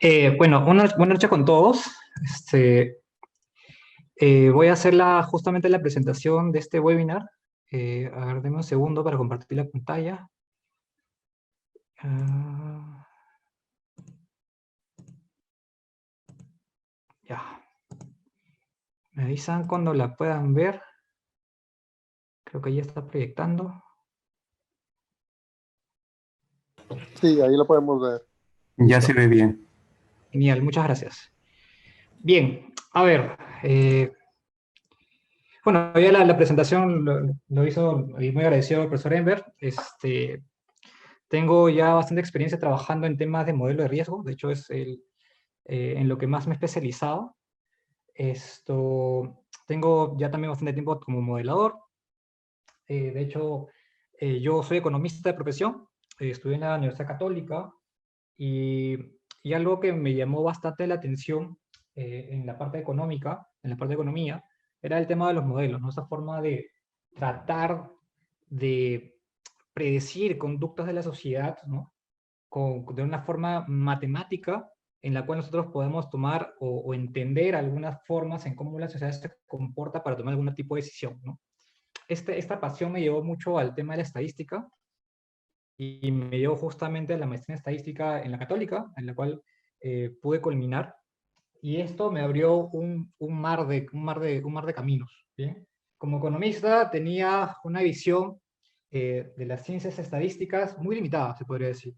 Bueno, buenas noches con todos. Este, Voy a hacer justamente la presentación de este webinar. A ver, denme un segundo para compartir la pantalla. Ah, ya, me avisan cuando la puedan ver. Creo que ya está proyectando. Sí, ahí lo podemos ver. Ya se Listo. ve bien. Genial, muchas gracias. Bien, a ver. Bueno, ya la presentación lo hizo, y muy agradecido al profesor Enver. Tengo ya bastante experiencia trabajando en temas de modelo de riesgo. De hecho, en lo que más me he especializado. Tengo ya también bastante tiempo como modelador. De hecho, yo soy economista de profesión. Estudié en la Universidad Católica y, y algo que me llamó bastante la atención en la parte económica, en la parte de economía, era el tema de los modelos, ¿no? Esa forma de tratar de predecir conductas de la sociedad, ¿no? De una forma matemática en la cual nosotros podemos tomar o entender algunas formas en cómo la sociedad se comporta para tomar algún tipo de decisión, ¿no? Esta pasión me llevó mucho al tema de la estadística y me llevó justamente a la maestría en estadística en la Católica, en la cual pude culminar. Y esto me abrió un mar de caminos, ¿bien? Como economista tenía una visión de las ciencias estadísticas muy limitada, se podría decir.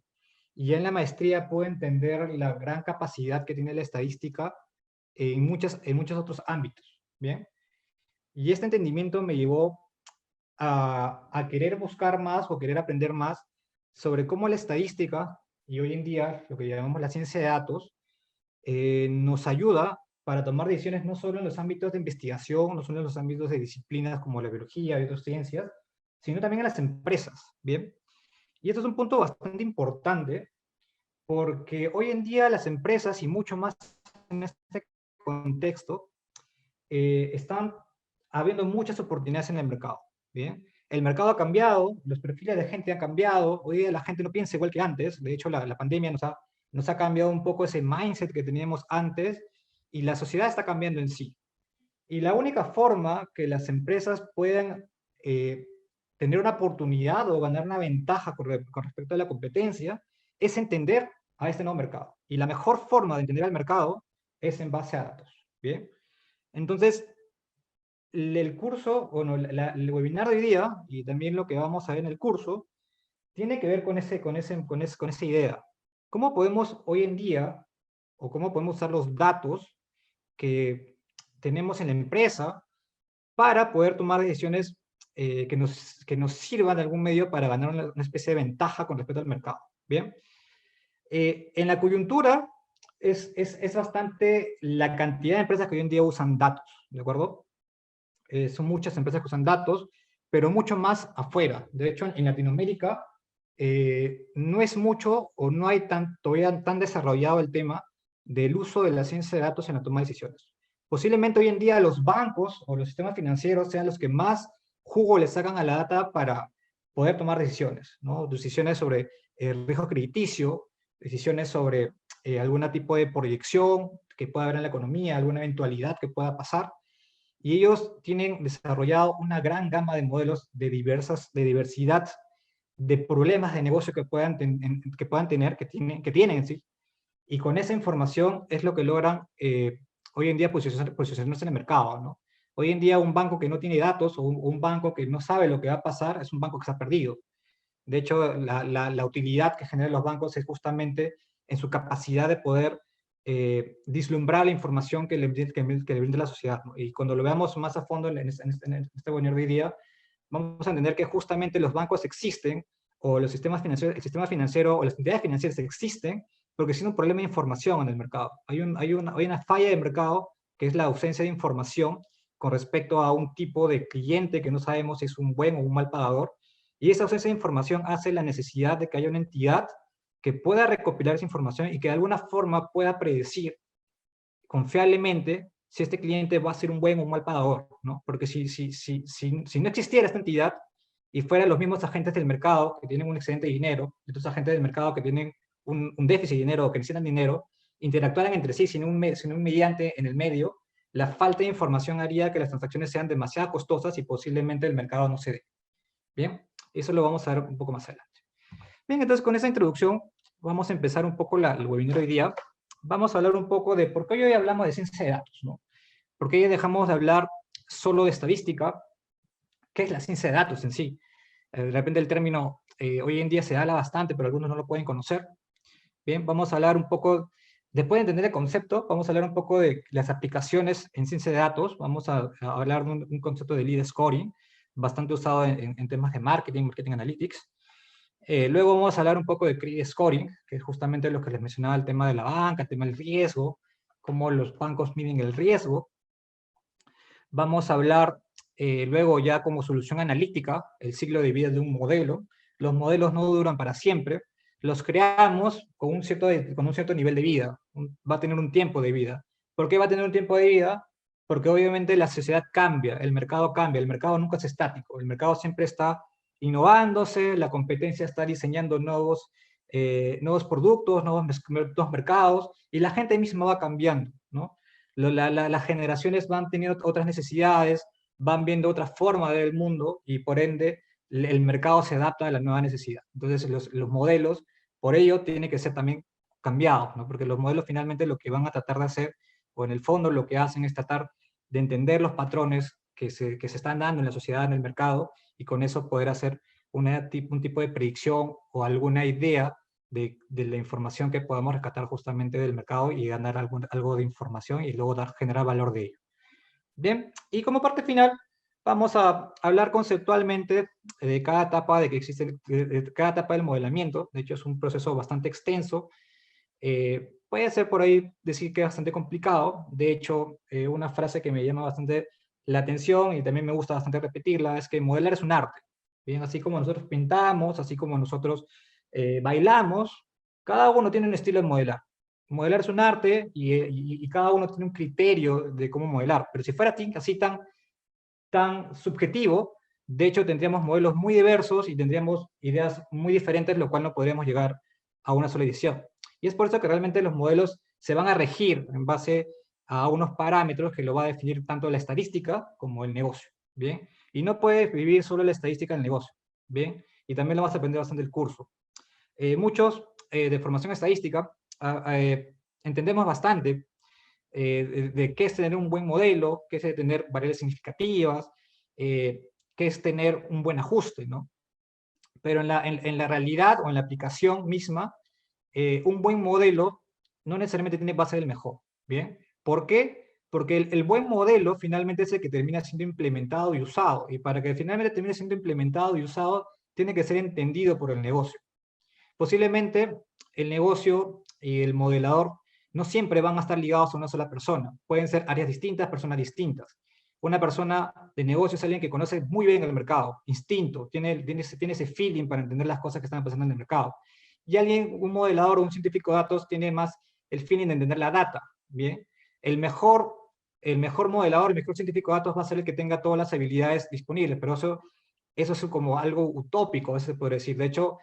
Y ya en la maestría pude entender la gran capacidad que tiene la estadística en muchos otros ámbitos, ¿bien? Y este entendimiento me llevó a querer buscar más o querer aprender más sobre cómo la estadística, y hoy en día lo que llamamos la ciencia de datos, nos ayuda para tomar decisiones no solo en los ámbitos de investigación, no solo en los ámbitos de disciplinas como la biología y otras ciencias, sino también en las empresas, ¿bien? Y esto es un punto bastante importante porque hoy en día las empresas, y mucho más en este contexto, están habiendo muchas oportunidades en el mercado, ¿bien? El mercado ha cambiado, los perfiles de gente han cambiado, hoy día la gente no piensa igual que antes, de hecho la pandemia nos ha cambiado un poco ese mindset que teníamos antes, y la sociedad está cambiando en sí. Y la única forma que las empresas puedan eh, tener una oportunidad o ganar una ventaja con respecto a la competencia es entender a este nuevo mercado. Y la mejor forma de entender al mercado es en base a datos. ¿Bien? Entonces, el curso, bueno, el webinar de hoy día, y también lo que vamos a ver en el curso, tiene que ver con esa idea. ¿Cómo podemos hoy en día, o cómo podemos usar los datos que tenemos en la empresa para poder tomar decisiones que nos sirvan de algún medio para ganar una especie de ventaja con respecto al mercado? Bien, en la coyuntura es bastante la cantidad de empresas que hoy en día usan datos, ¿de acuerdo? Son muchas empresas que usan datos, pero mucho más afuera. De hecho, en Latinoamérica no es mucho o no hay todavía tan desarrollado el tema del uso de la ciencia de datos en la toma de decisiones. Posiblemente hoy en día los bancos o los sistemas financieros sean los que más jugo le sacan a la data para poder tomar decisiones, ¿no? Decisiones sobre el riesgo crediticio, decisiones sobre algún tipo de proyección que pueda haber en la economía, alguna eventualidad que pueda pasar. Y ellos tienen desarrollado una gran gama de modelos de diversidad de problemas de negocio que puedan tener, que tienen en sí. Y con esa información es lo que logran hoy en día posicionarse en el mercado, ¿no? Hoy en día un banco que no tiene datos o un banco que no sabe lo que va a pasar es un banco que está perdido. De hecho, la utilidad que generan los bancos es justamente en su capacidad de poder vislumbrar la información que le brinda la sociedad, ¿no? Y cuando lo veamos más a fondo en este webinar de hoy día, vamos a entender que justamente los bancos existen, o los sistemas financieros, el sistema financiero o las entidades financieras existen porque existe un problema de información en el mercado. Hay una falla de mercado que es la ausencia de información con respecto a un tipo de cliente que no sabemos si es un buen o un mal pagador, y esa ausencia de información hace la necesidad de que haya una entidad que pueda recopilar esa información y que de alguna forma pueda predecir confiablemente si este cliente va a ser un buen o un mal pagador, ¿no? Porque si no existiera esta entidad y fueran los mismos agentes del mercado que tienen un excedente de dinero, estos agentes del mercado que tienen un déficit de dinero o que necesitan dinero, interactuaran entre sí sin un mediante en el medio, la falta de información haría que las transacciones sean demasiado costosas y posiblemente el mercado no se dé. Bien, eso lo vamos a ver un poco más adelante. Bien, entonces con esa introducción vamos a empezar un poco el webinar de hoy día. Vamos a hablar un poco de por qué hoy hablamos de ciencia de datos, ¿no? ¿Por qué dejamos de hablar solo de estadística? ¿Qué es la ciencia de datos en sí? De repente el término hoy en día se habla bastante, pero algunos no lo pueden conocer. Bien, vamos a hablar un poco, después de entender el concepto, vamos a hablar un poco de las aplicaciones en ciencia de datos. Vamos a hablar de un concepto de lead scoring, bastante usado en temas de marketing analytics. Luego vamos a hablar un poco de credit scoring, que es justamente lo que les mencionaba, el tema de la banca, el tema del riesgo, cómo los bancos miden el riesgo. Vamos a hablar luego ya como solución analítica, el ciclo de vida de un modelo. Los modelos no duran para siempre, los creamos con un cierto nivel de vida, va a tener un tiempo de vida. ¿Por qué va a tener un tiempo de vida? Porque obviamente la sociedad cambia, el mercado nunca es estático, el mercado siempre está innovándose, la competencia está diseñando nuevos productos, nuevos mercados, y la gente misma va cambiando, ¿no? Las generaciones van teniendo otras necesidades, van viendo otra forma del mundo, y por ende el mercado se adapta a la nueva necesidad. Entonces los modelos, por ello, tienen que ser también cambiados, ¿no? Porque los modelos finalmente lo que van a tratar de hacer, o en el fondo lo que hacen es tratar de entender los patrones que se están dando en la sociedad, en el mercado, y con eso poder hacer un tipo de predicción o alguna idea de la información que podamos rescatar justamente del mercado y ganar algo de información y luego generar valor de ello. Bien, y como parte final, vamos a hablar conceptualmente de cada etapa de cada etapa del modelamiento. De hecho, es un proceso bastante extenso. Puede ser por ahí decir que es bastante complicado. De hecho, una frase que me llama bastante la atención y también me gusta bastante repetirla es que modelar es un arte. Bien, así como nosotros pintamos, así como nosotros bailamos, cada uno tiene un estilo de modelar. Modelar es un arte y cada uno tiene un criterio de cómo modelar. Pero si fuera así tan subjetivo, de hecho tendríamos modelos muy diversos y tendríamos ideas muy diferentes, lo cual no podríamos llegar a una sola edición. Y es por eso que realmente los modelos se van a regir en base a unos parámetros que lo va a definir tanto la estadística como el negocio, ¿bien? Y no puedes vivir solo la estadística del negocio, ¿bien? Y también lo vas a aprender bastante el curso. Muchos de formación estadística entendemos bastante de qué es tener un buen modelo, qué es tener variables significativas, qué es tener un buen ajuste, ¿no? Pero en la realidad o en la aplicación misma, un buen modelo no necesariamente tiene que ser el mejor, ¿bien? ¿Por qué? Porque el buen modelo finalmente es el que termina siendo implementado y usado, y para que finalmente termine siendo implementado y usado, tiene que ser entendido por el negocio. Posiblemente el negocio y el modelador no siempre van a estar ligados a una sola persona. Pueden ser áreas distintas, personas distintas. Una persona de negocio es alguien que conoce muy bien el mercado, instinto, tiene ese feeling para entender las cosas que están pasando en el mercado. Y un modelador o un científico de datos tiene más el feeling de entender la data, ¿bien? El mejor modelador, el mejor científico de datos va a ser el que tenga todas las habilidades disponibles, pero eso es como algo utópico, eso se puede decir. De hecho,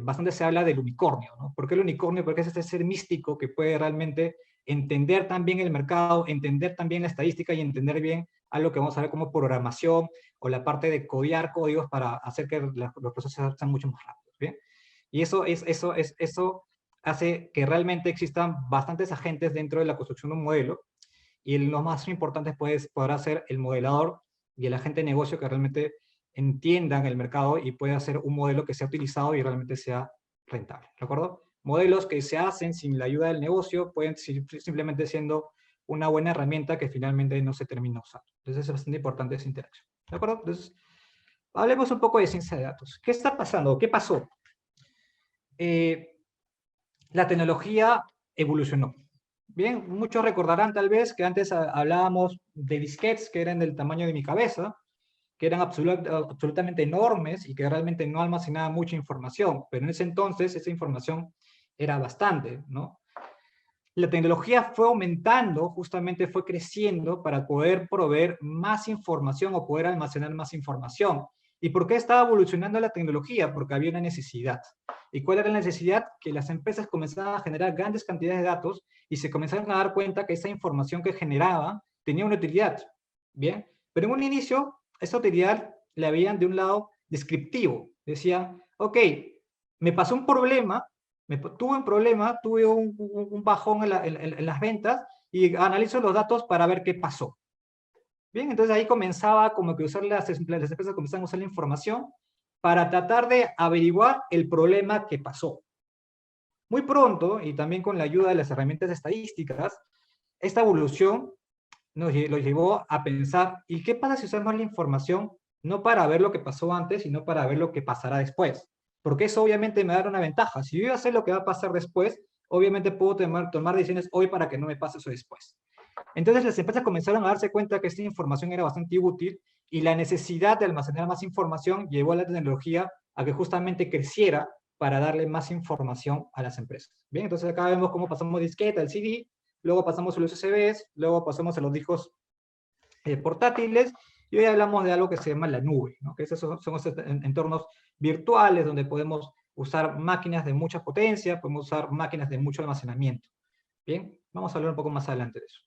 bastante se habla del unicornio, ¿no? ¿Por qué el unicornio? Porque es este ser místico que puede realmente entender también el mercado, entender también la estadística y entender bien algo que vamos a ver como programación o la parte de codear códigos para hacer que los procesos sean mucho más rápidos, ¿bien? Y eso hace que realmente existan bastantes agentes dentro de la construcción de un modelo, y los más importantes podrá ser el modelador y el agente de negocio que realmente entiendan el mercado y pueda hacer un modelo que sea utilizado y realmente sea rentable, ¿de acuerdo? Modelos que se hacen sin la ayuda del negocio pueden simplemente siendo una buena herramienta que finalmente no se termina usando. Entonces es bastante importante esa interacción, ¿de acuerdo? Entonces, hablemos un poco de ciencia de datos. ¿Qué está pasando? ¿Qué pasó? La tecnología evolucionó. Bien, muchos recordarán tal vez que antes hablábamos de disquetes que eran del tamaño de mi cabeza, que eran absolutamente enormes y que realmente no almacenaban mucha información, pero en ese entonces esa información era bastante, ¿no? La tecnología fue aumentando, justamente fue creciendo para poder proveer más información o poder almacenar más información. ¿Y por qué estaba evolucionando la tecnología? Porque había una necesidad. ¿Y cuál era la necesidad? Que las empresas comenzaban a generar grandes cantidades de datos y se comenzaron a dar cuenta que esa información que generaban tenía una utilidad. ¿Bien? Pero en un inicio, esa utilidad la veían de un lado descriptivo. Decían, ok, me pasó un problema, tuve un problema, tuve un bajón en las ventas y analizo los datos para ver qué pasó. Bien, entonces ahí comenzaba como que usar las empresas comenzaban a usar la información para tratar de averiguar el problema que pasó. Muy pronto, y también con la ayuda de las herramientas estadísticas, esta evolución nos llevó a pensar, ¿y qué pasa si usamos la información no para ver lo que pasó antes, sino para ver lo que pasará después? Porque eso obviamente me da una ventaja. Si yo ya sé lo que va a pasar después, obviamente puedo tomar decisiones hoy para que no me pase eso después. Entonces las empresas comenzaron a darse cuenta que esta información era bastante útil y la necesidad de almacenar más información llevó a la tecnología a que justamente creciera para darle más información a las empresas. Bien, entonces acá vemos cómo pasamos de disquete al CD, luego pasamos a los USBs, luego pasamos a los discos portátiles, y hoy hablamos de algo que se llama la nube, ¿no? Que esos son esos entornos virtuales donde podemos usar máquinas de mucha potencia, podemos usar máquinas de mucho almacenamiento. Bien, vamos a hablar un poco más adelante de eso.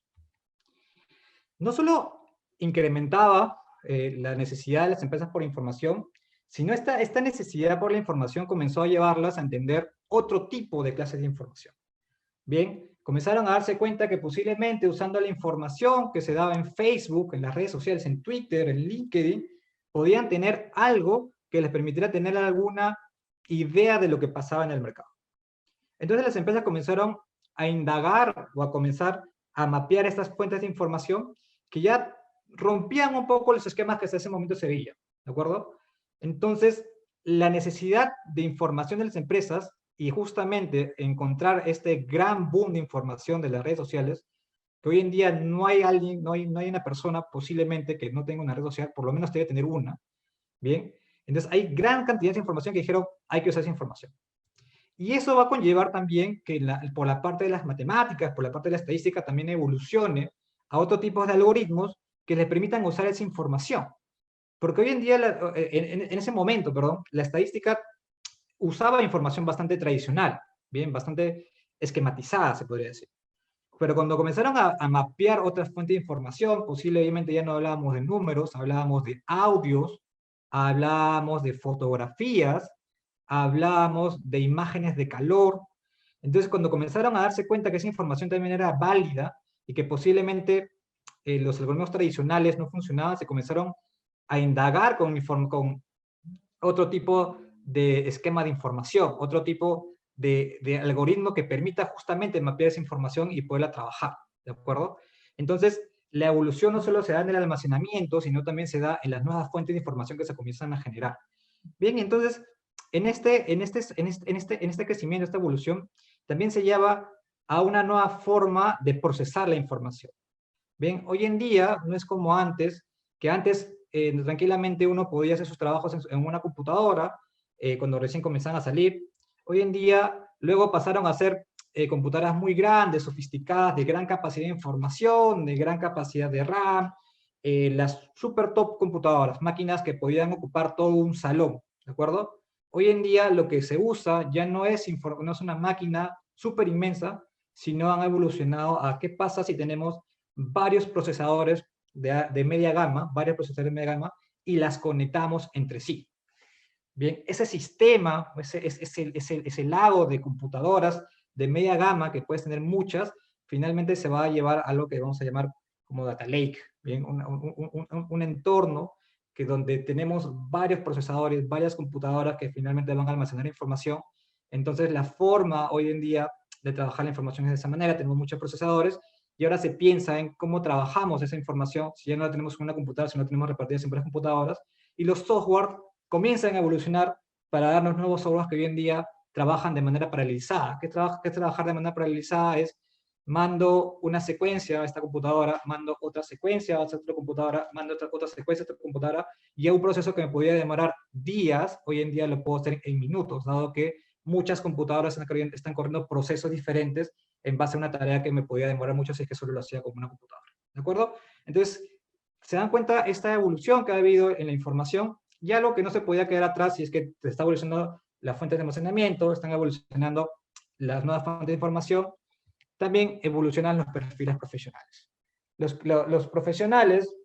No solo incrementaba la necesidad de las empresas por información, sino esta necesidad por la información comenzó a llevarlas a entender otro tipo de clases de información. Bien, comenzaron a darse cuenta que posiblemente usando la información que se daba en Facebook, en las redes sociales, en Twitter, en LinkedIn, podían tener algo que les permitiera tener alguna idea de lo que pasaba en el mercado. Entonces las empresas comenzaron a indagar o a comenzar a mapear estas fuentes de información que ya rompían un poco los esquemas que hasta ese momento se veían, ¿de acuerdo? Entonces, la necesidad de información de las empresas y justamente encontrar este gran boom de información de las redes sociales, que hoy en día no hay alguien, no hay una persona posiblemente que no tenga una red social, por lo menos debe tener una, ¿bien? Entonces hay gran cantidad de información que dijeron, hay que usar esa información. Y eso va a conllevar también que por la parte de las matemáticas, por la parte de la estadística, también evolucione a otro tipo de algoritmos que les permitan usar esa información. Porque hoy en día, en ese momento, perdón, la estadística usaba información bastante tradicional, bien, bastante esquematizada, se podría decir. Pero cuando comenzaron a mapear otras fuentes de información, posiblemente ya no hablábamos de números, hablábamos de audios, hablábamos de fotografías, hablábamos de imágenes de calor. Entonces, cuando comenzaron a darse cuenta que esa información también era válida y que posiblemente los algoritmos tradicionales no funcionaban, se comenzaron a indagar con otro tipo de esquema de información, otro tipo de algoritmo que permita justamente mapear esa información y poderla trabajar, ¿de acuerdo? Entonces, la evolución no solo se da en el almacenamiento, sino también se da en las nuevas fuentes de información que se comienzan a generar. Bien, entonces, en este crecimiento, esta evolución, también se lleva a una nueva forma de procesar la información. Bien, hoy en día no es como antes, que antes tranquilamente uno podía hacer sus trabajos en una computadora, cuando recién comenzaban a salir. Hoy en día, luego pasaron a ser computadoras muy grandes, sofisticadas, de gran capacidad de información, de gran capacidad de RAM, las super top computadoras, máquinas que podían ocupar todo un salón, ¿de acuerdo? Hoy en día lo que se usa ya no es una máquina súper inmensa, sino han evolucionado a qué pasa si tenemos varios procesadores de media gama, y las conectamos entre sí. Bien, ese sistema, ese lago de computadoras de media gama, que puedes tener muchas, finalmente se va a llevar a lo que vamos a llamar como data lake, bien, un entorno que donde tenemos varios procesadores, varias computadoras que finalmente van a almacenar información. Entonces la forma hoy en día de trabajar la información es de esa manera, tenemos muchos procesadores, y ahora se piensa en cómo trabajamos esa información, si ya no la tenemos en una computadora, si no la tenemos repartidas en varias computadoras, y los software comienzan a evolucionar para darnos nuevos softwares que hoy en día trabajan de manera paralelizada. ¿Qué es trabajar de manera paralelizada? Es mando una secuencia a esta computadora, mando otra secuencia a esta otra computadora, mando otra secuencia a esta computadora, y a un proceso que me podía demorar días, hoy en día lo puedo hacer en minutos, dado que muchas computadoras están corriendo procesos diferentes en base a una tarea que me podía demorar mucho si es que solo lo hacía con una computadora. ¿De acuerdo? Entonces, se dan cuenta esta evolución que ha habido en la información, y algo que no se podía quedar atrás, si es que está evolucionando las fuentes de almacenamiento, están evolucionando las nuevas fuentes de información, también evolucionan los perfiles profesionales. Los profesionales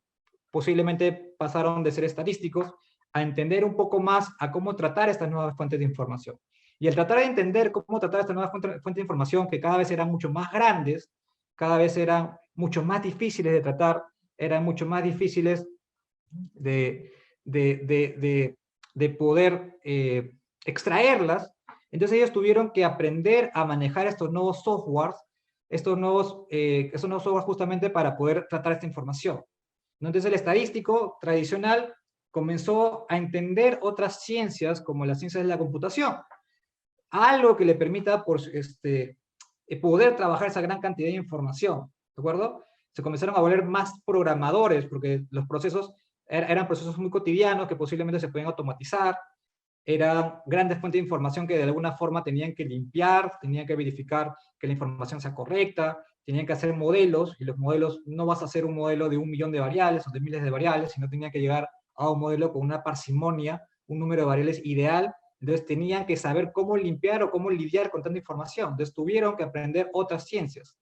posiblemente pasaron de ser estadísticos a entender un poco más a cómo tratar estas nuevas fuentes de información. Y al tratar de entender cómo tratar estas nuevas fuentes de información, que cada vez eran mucho más grandes, cada vez eran mucho más difíciles de tratar, eran mucho más difíciles de, de poder extraerlas, entonces ellos tuvieron que aprender a manejar estos nuevos softwares, estos nuevos softwares justamente para poder tratar esta información. ¿No? Entonces el estadístico tradicional comenzó a entender otras ciencias como las ciencias de la computación, algo que le permita poder trabajar esa gran cantidad de información, ¿de acuerdo? Se comenzaron a volver más programadores porque los procesos eran procesos muy cotidianos que posiblemente se podían automatizar, eran grandes fuentes de información que de alguna forma tenían que limpiar, tenían que verificar que la información sea correcta, tenían que hacer modelos, y los modelos no vas a hacer un modelo de 1 millón de variables o de miles de variables, sino tenían que llegar a un modelo con una parsimonia, un número de variables ideal. Entonces tenían que saber cómo limpiar o cómo lidiar con tanta información. Entonces tuvieron que aprender otras ciencias.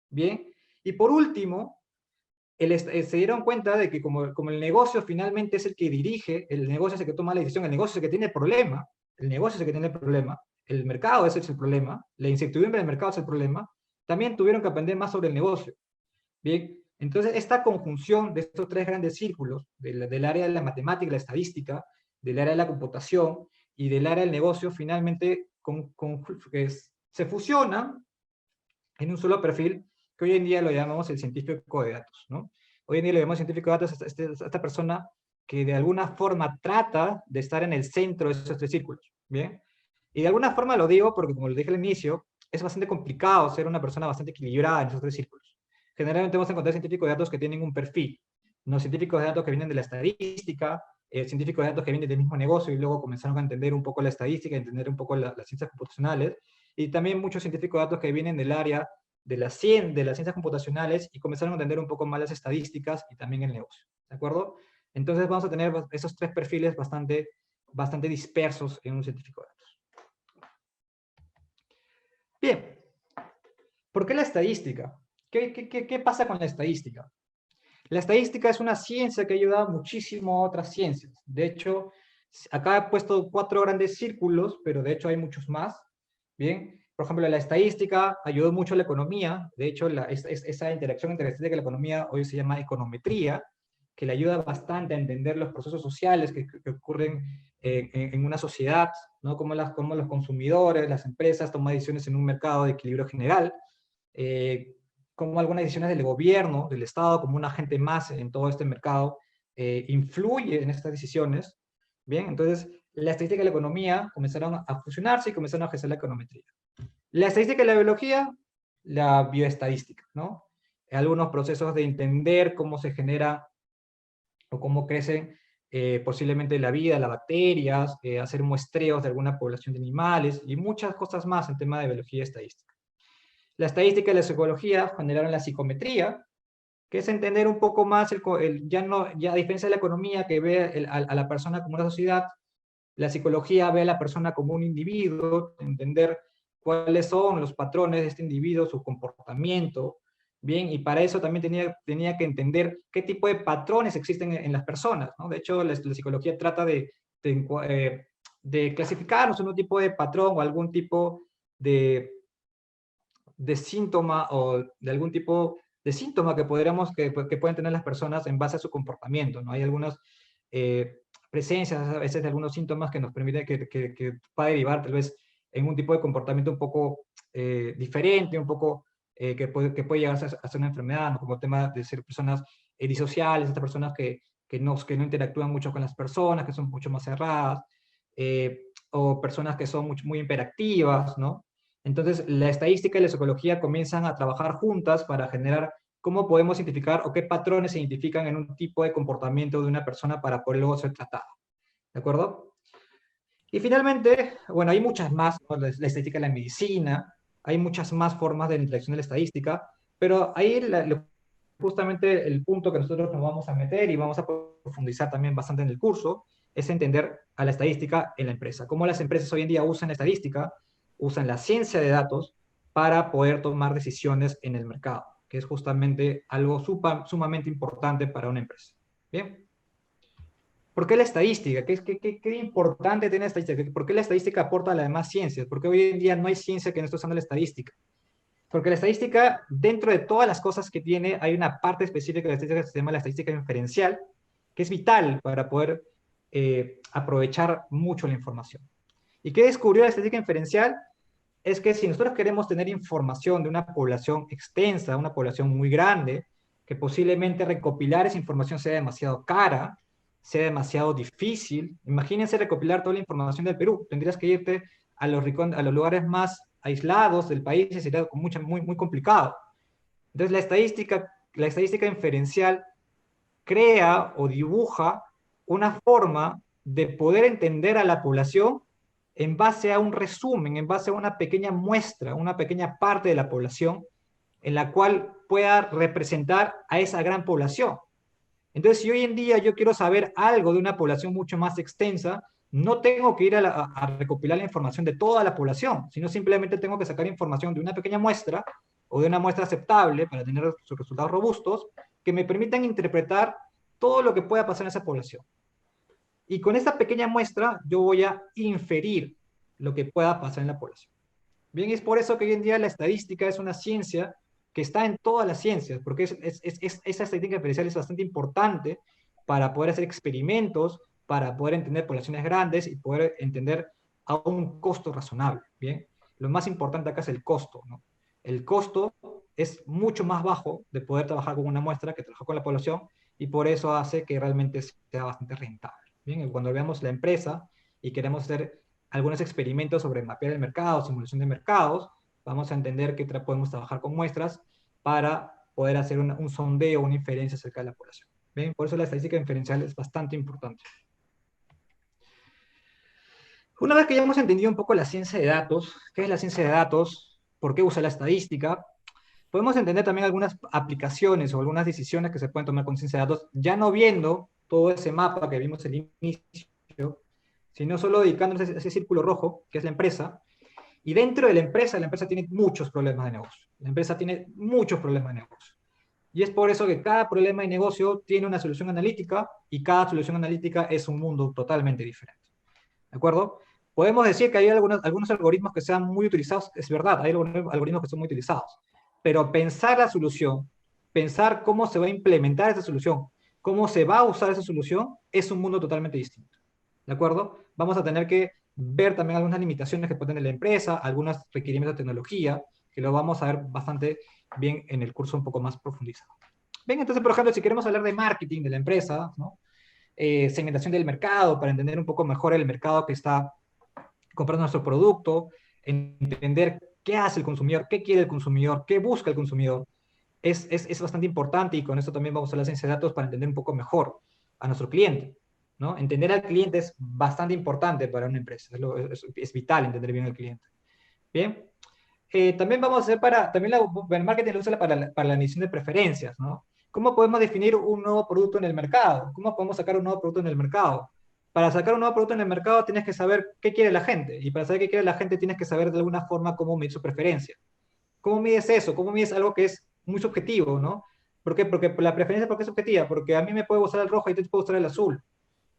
Bien, y por último, se dieron cuenta de que como el negocio finalmente es el que dirige, el negocio es el que toma la decisión, el negocio es el que tiene el problema, el negocio es el que tiene el problema, el mercado ese es el problema, la incertidumbre del mercado es el problema, también tuvieron que aprender más sobre el negocio. Bien, entonces esta conjunción de estos tres grandes círculos, del área de la matemática, la estadística, del área de la computación y del área del negocio, finalmente se fusionan en un solo perfil que hoy en día lo llamamos el científico de datos, ¿no? Hoy en día lo llamamos científico de datos a esta persona que de alguna forma trata de estar en el centro de esos tres círculos, ¿bien? Y de alguna forma lo digo porque, como lo dije al inicio, es bastante complicado ser una persona bastante equilibrada en esos tres círculos. Generalmente vamos a encontrar científicos de datos que tienen un perfil, no científicos de datos que vienen de la estadística, científicos de datos que vienen del mismo negocio y luego comenzaron a entender un poco la estadística, a entender un poco las ciencias computacionales, y también muchos científicos de datos que vienen del área de las ciencias computacionales y comenzaron a entender un poco más las estadísticas y también el negocio, ¿de acuerdo? Entonces vamos a tener esos tres perfiles bastante dispersos en un científico de datos. Bien, ¿por qué la estadística? ¿Qué pasa con la estadística? La estadística es una ciencia que ayuda muchísimo a otras ciencias. De hecho, acá he puesto 4 grandes círculos, pero de hecho hay muchos más. Bien, por ejemplo, la estadística ayudó mucho a la economía. De hecho, esa interacción entre la estadística y la economía hoy se llama econometría, que le ayuda bastante a entender los procesos sociales que ocurren en una sociedad, ¿no? Cómo los consumidores, las empresas toman decisiones en un mercado de equilibrio general. Cómo algunas decisiones del gobierno, del Estado, como un agente más en todo este mercado, influye en estas decisiones. Bien, entonces la estadística y la economía comenzaron a fusionarse y comenzaron a ejercer la econometría. La estadística y la biología, la bioestadística, ¿no? Algunos procesos de entender cómo se genera o cómo crecen posiblemente la vida, las bacterias, hacer muestreos de alguna población de animales y muchas cosas más en tema de biología y estadística. La estadística y la psicología generaron la psicometría, que es entender un poco más, ya a diferencia de la economía que ve a la persona como una sociedad, la psicología ve a la persona como un individuo, entender cuáles son los patrones de este individuo, su comportamiento, bien, y para eso también tenía que entender qué tipo de patrones existen en las personas, ¿no? De hecho, la psicología trata de clasificarnos en un tipo de patrón o algún tipo de síntoma o de algún tipo de síntoma que pueden tener las personas en base a su comportamiento, ¿no? Hay algunas presencias a veces de algunos síntomas que nos permiten que va a derivar tal vez en un tipo de comportamiento un poco diferente, un poco que puede llegar a ser una enfermedad, ¿no? Como el tema de ser personas disociales, estas personas que no interactúan mucho con las personas, que son mucho más cerradas, o personas que son muy hiperactivas, ¿no? Entonces, la estadística y la psicología comienzan a trabajar juntas para generar cómo podemos identificar o qué patrones se identifican en un tipo de comportamiento de una persona para poder luego ser tratada. ¿De acuerdo? Y finalmente, bueno, hay muchas más, ¿no? La estadística de la medicina, hay muchas más formas de interacción de la estadística, pero ahí justamente el punto que nosotros nos vamos a meter y vamos a profundizar también bastante en el curso, es entender a la estadística en la empresa. Cómo las empresas hoy en día usan la estadística, usan la ciencia de datos para poder tomar decisiones en el mercado, que es justamente algo sumamente importante para una empresa. Bien. ¿Por qué la estadística? ¿Qué importante tiene la estadística? ¿Por qué la estadística aporta a las demás ciencias? Porque hoy en día no hay ciencia que no esté usando la estadística. Porque la estadística, dentro de todas las cosas que tiene, hay una parte específica de la estadística que se llama la estadística inferencial, que es vital para poder aprovechar mucho la información. ¿Y qué descubrió la estadística inferencial? Es que si nosotros queremos tener información de una población extensa, una población muy grande, que posiblemente recopilar esa información sea demasiado cara, sea demasiado difícil. Imagínense recopilar toda la información del Perú. Tendrías que irte a los lugares más aislados del país y sería muy complicado. Entonces la estadística inferencial crea o dibuja una forma de poder entender a la población en base a un resumen, en base a una pequeña muestra, una pequeña parte de la población en la cual pueda representar a esa gran población. Entonces, si hoy en día yo quiero saber algo de una población mucho más extensa, no tengo que ir a recopilar la información de toda la población, sino simplemente tengo que sacar información de una pequeña muestra o de una muestra aceptable para tener sus resultados robustos que me permitan interpretar todo lo que pueda pasar en esa población. Y con esta pequeña muestra yo voy a inferir lo que pueda pasar en la población. Bien, es por eso que hoy en día la estadística es una ciencia que está en todas las ciencias, porque esa estadística inferencial es bastante importante para poder hacer experimentos, para poder entender poblaciones grandes y poder entender a un costo razonable. Bien, lo más importante acá es el costo, ¿no? El costo es mucho más bajo de poder trabajar con una muestra que trabajar con la población y por eso hace que realmente sea bastante rentable. Bien, cuando veamos la empresa y queremos hacer algunos experimentos sobre mapear el mercado, simulación de mercados, vamos a entender que podemos trabajar con muestras para poder hacer un sondeo, una inferencia acerca de la población. ¿Ven? Por eso la estadística inferencial es bastante importante. Una vez que ya hemos entendido un poco la ciencia de datos, qué es la ciencia de datos, por qué usa la estadística, podemos entender también algunas aplicaciones o algunas decisiones que se pueden tomar con ciencia de datos, ya no viendo todo ese mapa que vimos al inicio, sino solo dedicándose a ese círculo rojo, que es la empresa, y dentro de la empresa tiene muchos problemas de negocio. La empresa tiene muchos problemas de negocio. Y es por eso que cada problema de negocio tiene una solución analítica y cada solución analítica es un mundo totalmente diferente. ¿De acuerdo? Podemos decir que hay algunos algoritmos que sean muy utilizados, es verdad, hay algunos algoritmos que son muy utilizados, pero pensar la solución, pensar cómo se va a implementar esa solución, cómo se va a usar esa solución, es un mundo totalmente distinto. ¿De acuerdo? Vamos a tener que ver también algunas limitaciones que puede tener la empresa, algunos requerimientos de tecnología, que lo vamos a ver bastante bien en el curso un poco más profundizado. Bien, entonces, por ejemplo, si queremos hablar de marketing de la empresa, ¿no? Segmentación del mercado, para entender un poco mejor el mercado que está comprando nuestro producto, entender qué hace el consumidor, qué quiere el consumidor, qué busca el consumidor, es bastante importante y con esto también vamos a la ciencia de datos para entender un poco mejor a nuestro cliente. ¿No? Entender al cliente es bastante importante para una empresa, es vital entender bien al cliente. Bien, también vamos a hacer también el marketing lo usa para la medición de preferencias, ¿no? ¿Cómo podemos definir un nuevo producto en el mercado? ¿Cómo podemos sacar un nuevo producto en el mercado? Para sacar un nuevo producto en el mercado tienes que saber qué quiere la gente, y para saber qué quiere la gente tienes que saber de alguna forma cómo medir su preferencia. ¿Cómo mides eso? ¿Cómo mides algo que es muy subjetivo, ¿no? ¿Por qué? Porque la preferencia, ¿por qué es subjetiva? Porque a mí me puede gustar el rojo y a ti te puede gustar el azul.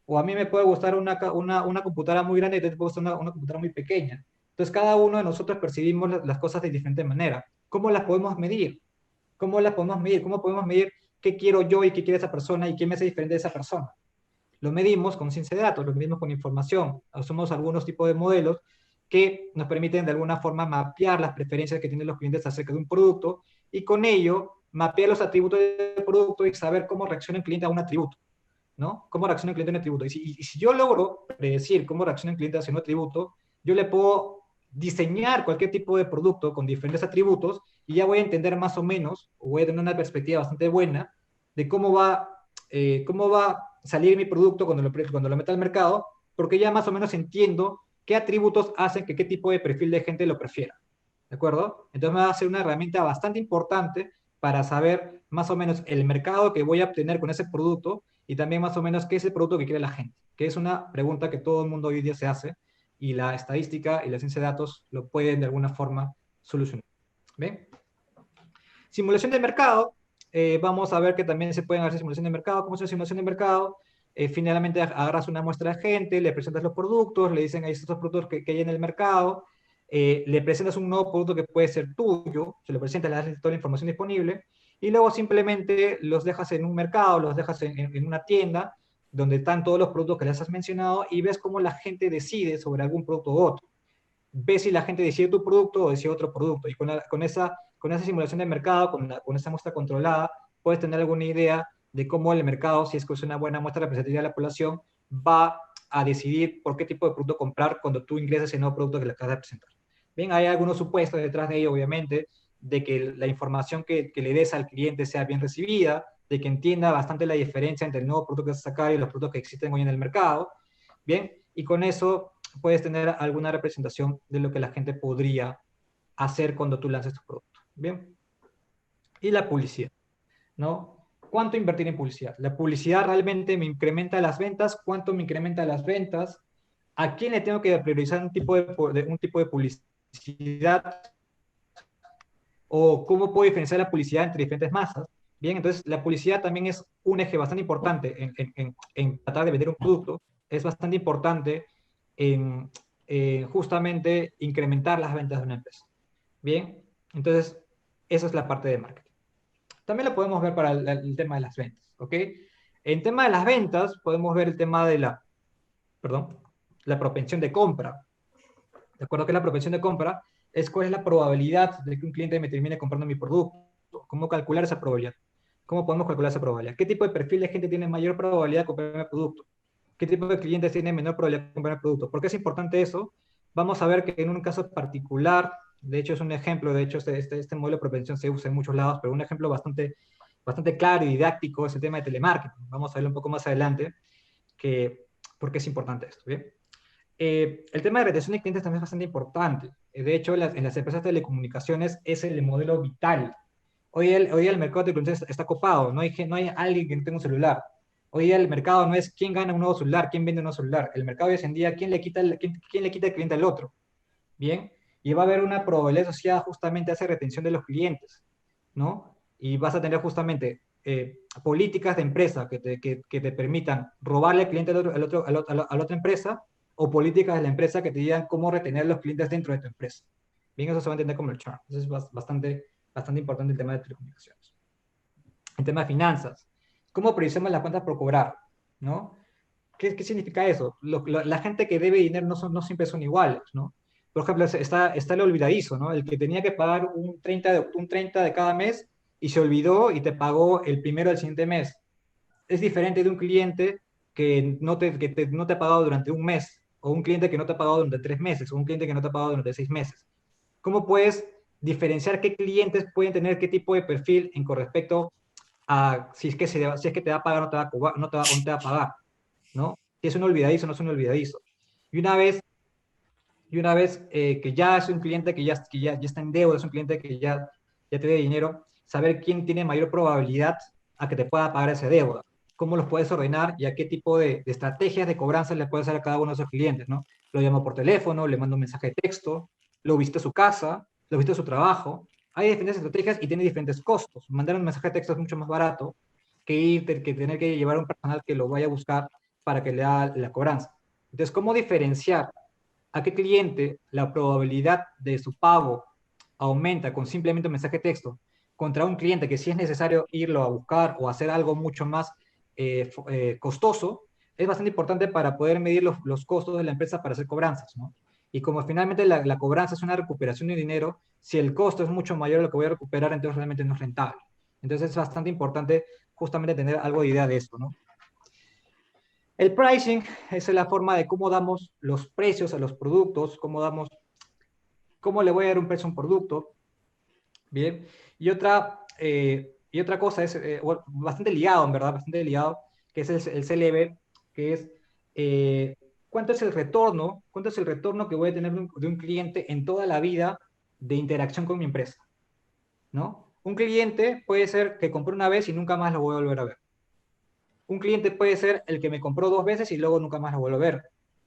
O a mí me puede gustar una computadora muy grande y a ti te puede gustar una computadora muy pequeña. Entonces, cada uno de nosotros percibimos las cosas de diferente manera. ¿Cómo las podemos medir? ¿Cómo las podemos medir? ¿Cómo podemos medir qué quiero yo y qué quiere esa persona y qué me hace diferente de esa persona? Lo medimos con ciencia de datos, lo medimos con información. Usamos algunos tipos de modelos que nos permiten de alguna forma mapear las preferencias que tienen los clientes acerca de un producto y con ello mapear los atributos del producto y saber cómo reacciona el cliente a un atributo, ¿no? ¿Cómo reacciona el cliente a un atributo? Y si yo logro predecir cómo reacciona el cliente hacia un atributo, yo le puedo diseñar cualquier tipo de producto con diferentes atributos y ya voy a entender más o menos, o voy a tener una perspectiva bastante buena de cómo va a salir mi producto cuando lo meta al mercado, porque ya más o menos entiendo qué atributos hacen que qué tipo de perfil de gente lo prefiera. ¿De acuerdo? Entonces me va a ser una herramienta bastante importante para saber más o menos el mercado que voy a obtener con ese producto y también más o menos qué es el producto que quiere la gente, que es una pregunta que todo el mundo hoy día se hace, y la estadística y la ciencia de datos lo pueden de alguna forma solucionar. ¿Bien? Simulación de mercado. Vamos a ver que también se pueden hacer simulación de mercado. ¿Cómo es una simulación de mercado? Finalmente agarras una muestra de gente, le presentas los productos, le dicen ahí estos productos que hay en el mercado, le presentas un nuevo producto que puede ser tuyo, se lo presentas, le das toda la información disponible, y luego simplemente los dejas en un mercado, los dejas en una tienda, donde están todos los productos que les has mencionado, y ves cómo la gente decide sobre algún producto u otro. Ves si la gente decide tu producto o decide otro producto, y con esa simulación de mercado, con esa muestra controlada, puedes tener alguna idea de cómo el mercado, si es que es una buena muestra representativa de la población, va a decidir por qué tipo de producto comprar cuando tú ingresas el nuevo producto que le acabas de presentar. Bien, hay algunos supuestos detrás de ello, obviamente, de que la información que le des al cliente sea bien recibida, de que entienda bastante la diferencia entre el nuevo producto que vas a sacar y los productos que existen hoy en el mercado. Bien, y con eso puedes tener alguna representación de lo que la gente podría hacer cuando tú lances tu producto. Bien. Y la publicidad, ¿no? ¿Cuánto invertir en publicidad? La publicidad realmente me incrementa las ventas. ¿Cuánto me incrementa las ventas? ¿A quién le tengo que priorizar un tipo de publicidad? ¿O cómo puedo diferenciar la publicidad entre diferentes masas? Bien, entonces la publicidad también es un eje bastante importante en tratar de vender un producto. Es bastante importante en justamente incrementar las ventas de una empresa. Bien, entonces esa es la parte de marketing. También lo podemos ver para el tema de las ventas, ¿ok? En tema de las ventas podemos ver el tema de la propensión de compra. ¿De acuerdo? Que la propensión de compra es cuál es la probabilidad de que un cliente me termine comprando mi producto. ¿Cómo calcular esa probabilidad? ¿Cómo podemos calcular esa probabilidad? ¿Qué tipo de perfil de gente tiene mayor probabilidad de comprar mi producto? ¿Qué tipo de clientes tienen menor probabilidad de comprar el producto? ¿Por qué es importante eso? Vamos a ver que en un caso particular, de hecho es un ejemplo, de hecho este modelo de propensión se usa en muchos lados, pero un ejemplo bastante claro y didáctico es el tema de telemarketing. Vamos a verlo un poco más adelante, por qué es importante esto, ¿bien? El tema de retención de clientes también es bastante importante. De hecho, en las empresas de telecomunicaciones es el modelo vital. Hoy el mercado de telecomunicaciones está copado, no hay alguien que no tenga un celular. Hoy el mercado no es quién gana un nuevo celular, quién vende un nuevo celular. El mercado hoy en día, quién le quita el cliente al otro. Bien, y va a haber una probabilidad asociada justamente a esa retención de los clientes, ¿no? Y vas a tener justamente políticas de empresa que te permitan robarle al cliente a la otra empresa, o políticas de la empresa que te digan cómo retener los clientes dentro de tu empresa. Bien, eso se va a entender como el churn. Eso es bastante importante el tema de telecomunicaciones. El tema de finanzas. ¿Cómo priorizamos las cuentas por cobrar? ¿No? ¿Qué significa eso? La gente que debe dinero no siempre son iguales, ¿no? Por ejemplo, está el olvidadizo, ¿no? El que tenía que pagar un 30 de cada mes y se olvidó y te pagó el primero del siguiente mes. Es diferente de un cliente que no te ha pagado durante un mes, o un cliente que no te ha pagado durante 3 meses, o un cliente que no te ha pagado durante 6 meses. ¿Cómo puedes diferenciar qué clientes pueden tener qué tipo de perfil con respecto a si es que te va a pagar o no te va a, o no te va a pagar? ¿No? Si es un olvidadizo o no es un olvidadizo. Y una vez que ya es un cliente que ya está en deuda, es un cliente que ya te debe dinero, saber quién tiene mayor probabilidad a que te pueda pagar esa deuda, cómo los puedes ordenar y a qué tipo de estrategias de cobranza le puedes hacer a cada uno de esos clientes, ¿no? Lo llamo por teléfono, le mando un mensaje de texto, lo visito a su casa, lo visito a su trabajo. Hay diferentes estrategias y tiene diferentes costos. Mandar un mensaje de texto es mucho más barato que tener que llevar a un personal que lo vaya a buscar para que le haga la cobranza. Entonces, ¿cómo diferenciar a qué cliente la probabilidad de su pago aumenta con simplemente un mensaje de texto contra un cliente que si es necesario irlo a buscar o hacer algo mucho más costoso? Es bastante importante para poder medir los costos de la empresa para hacer cobranzas, ¿no? Y como finalmente la cobranza es una recuperación de dinero, si el costo es mucho mayor a lo que voy a recuperar, entonces realmente no es rentable. Entonces es bastante importante justamente tener algo de idea de esto, ¿no? El pricing es la forma de cómo damos los precios a los productos, cómo le voy a dar un precio a un producto, ¿bien? Y otra cosa es, bueno, bastante ligado, en verdad, bastante ligado, que es el CLV, que es eh, cuánto es el retorno que voy a tener de un cliente en toda la vida de interacción con mi empresa, ¿no? Un cliente puede ser que compré una vez y nunca más lo voy a volver a ver. Un cliente puede ser el que me compró 2 veces y luego nunca más lo vuelvo a ver.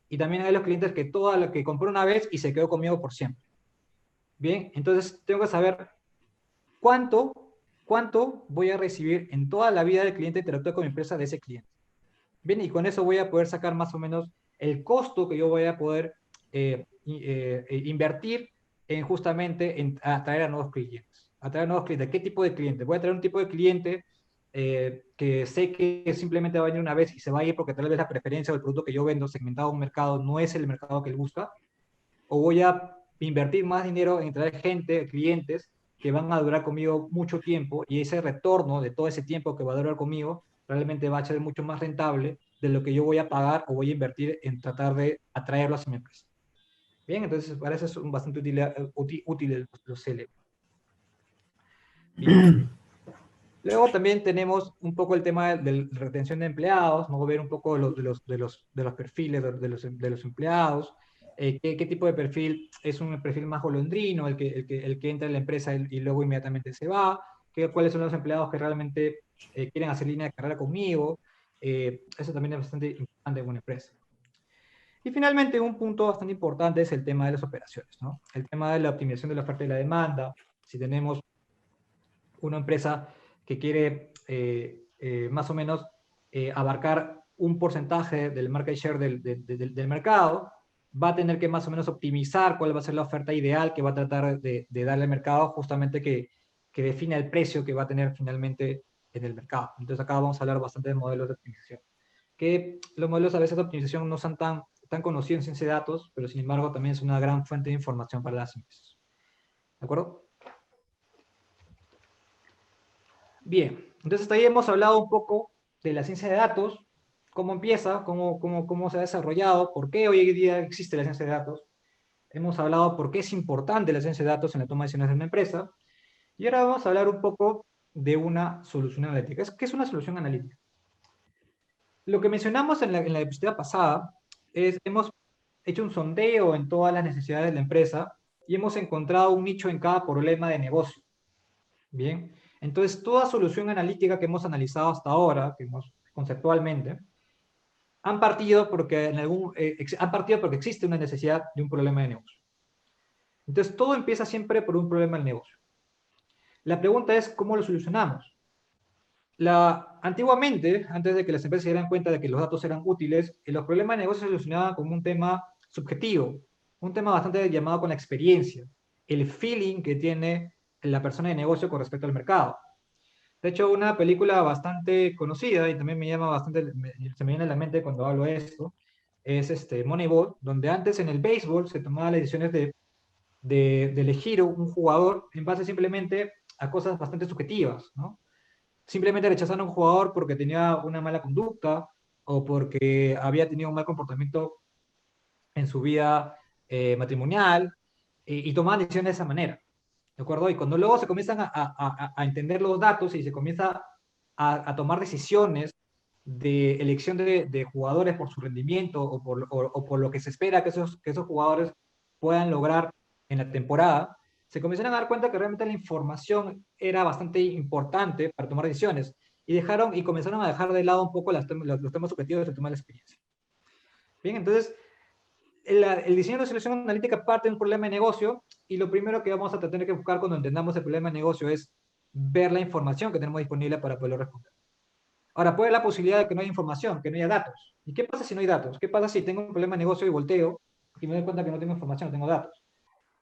Y también hay los clientes que todo lo que compró una vez y se quedó conmigo por siempre. Bien, entonces tengo que saber cuánto voy a recibir en toda la vida del cliente interactúa con mi empresa de ese cliente. Bien, y con eso voy a poder sacar más o menos el costo que yo voy a poder invertir en justamente en atraer a nuevos clientes. Atraer a nuevos clientes. ¿Qué tipo de cliente? Voy a traer un tipo de cliente que sé que simplemente va a venir una vez y se va a ir porque tal vez la preferencia del producto que yo vendo segmentado a un mercado no es el mercado que él busca. O voy a invertir más dinero en traer gente, clientes, que van a durar conmigo mucho tiempo y ese retorno de todo ese tiempo que va a durar conmigo realmente va a ser mucho más rentable de lo que yo voy a pagar o voy a invertir en tratar de atraerlos a mi empresa. Bien, entonces para eso es bastante útil los CLV. Bien. Luego también tenemos un poco el tema de la retención de empleados, vamos a ver un poco de los perfiles de los empleados, qué tipo de perfil es un perfil más golondrino, el que entra en la empresa y luego inmediatamente se va, cuáles son los empleados que realmente quieren hacer línea de carrera conmigo, eso también es bastante importante en una empresa. Y finalmente, un punto bastante importante es el tema de las operaciones, ¿no? El tema de la optimización de la oferta y la demanda. Si tenemos una empresa que quiere más o menos abarcar un porcentaje del market share del mercado, va a tener que más o menos optimizar cuál va a ser la oferta ideal que va a tratar de darle al mercado, justamente que define el precio que va a tener finalmente en el mercado. Entonces acá vamos a hablar bastante de modelos de optimización. Que los modelos a veces de optimización no son tan conocidos en ciencia de datos, pero sin embargo también es una gran fuente de información para las empresas. ¿De acuerdo? Bien, entonces hasta ahí hemos hablado un poco de la ciencia de datos, cómo empieza, cómo se ha desarrollado, por qué hoy en día existe la ciencia de datos. Hemos hablado por qué es importante la ciencia de datos en la toma de decisiones de una empresa. Y ahora vamos a hablar un poco de una solución analítica. ¿Qué es una solución analítica? Lo que mencionamos en la diapositiva pasada es, hemos hecho un sondeo en todas las necesidades de la empresa y hemos encontrado un nicho en cada problema de negocio. Bien, entonces toda solución analítica que hemos analizado hasta ahora, conceptualmente, han partido porque existe una necesidad de un problema de negocio. Entonces todo empieza siempre por un problema del negocio. La pregunta es, ¿cómo lo solucionamos? Antiguamente, antes de que las empresas se dieran cuenta de que los datos eran útiles, los problemas de negocio se solucionaban como un tema subjetivo, un tema bastante llamado con la experiencia, el feeling que tiene la persona de negocio con respecto al mercado. De hecho, una película bastante conocida y también me llama bastante, se me viene a la mente cuando hablo de esto, es Moneyball, donde antes en el béisbol se tomaban las decisiones de elegir un jugador en base simplemente a cosas bastante subjetivas, ¿no? Simplemente rechazaron a un jugador porque tenía una mala conducta o porque había tenido un mal comportamiento en su vida matrimonial y tomaban decisiones de esa manera. ¿De acuerdo? Y cuando luego se comienzan a entender los datos y se comienza a tomar decisiones de elección de jugadores por su rendimiento o por lo que se espera que esos jugadores puedan lograr en la temporada, se comenzaron a dar cuenta que realmente la información era bastante importante para tomar decisiones y comenzaron a dejar de lado un poco los temas subjetivos de tomar la experiencia. Bien, entonces el diseño de solución analítica parte de un problema de negocio y lo primero que vamos a tener que buscar cuando entendamos el problema de negocio es ver la información que tenemos disponible para poder responder. Ahora, puede haber la posibilidad de que no haya información, que no haya datos. ¿Y qué pasa si no hay datos? ¿Qué pasa si tengo un problema de negocio y volteo y me doy cuenta que no tengo información, no tengo datos?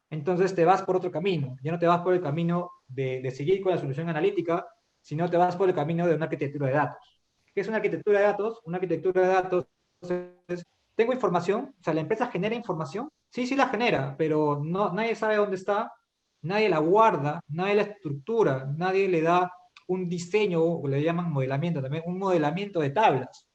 Entonces te vas por otro camino. Ya no te vas por el camino de seguir con la solución analítica, sino te vas por el camino de una arquitectura de datos. ¿Qué es una arquitectura de datos? Una arquitectura de datos es, tengo información, o sea, la empresa genera información, sí, sí la genera, pero nadie sabe dónde está, nadie la guarda, nadie la estructura, nadie le da un diseño, o le llaman modelamiento también, un modelamiento de tablas.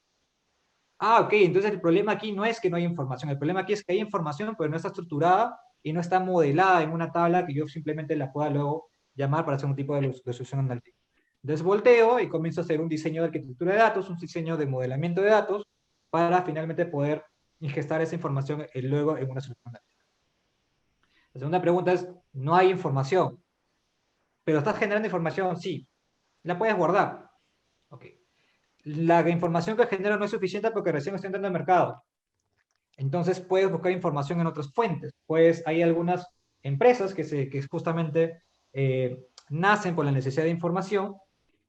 Ah, ok, entonces el problema aquí no es que no hay información, el problema aquí es que hay información, pero no está estructurada y no está modelada en una tabla que yo simplemente la pueda luego llamar para hacer un tipo de solución analítica. Entonces volteo y comienzo a hacer un diseño de arquitectura de datos, un diseño de modelamiento de datos, para finalmente poder ingestar esa información luego en una solución analítica. La segunda pregunta es, no hay información, pero estás generando información, sí, la puedes guardar. Ok. la información que genera no es suficiente porque recién está entrando al mercado. Entonces puedes buscar información en otras fuentes. Pues hay algunas empresas que justamente nacen por la necesidad de información,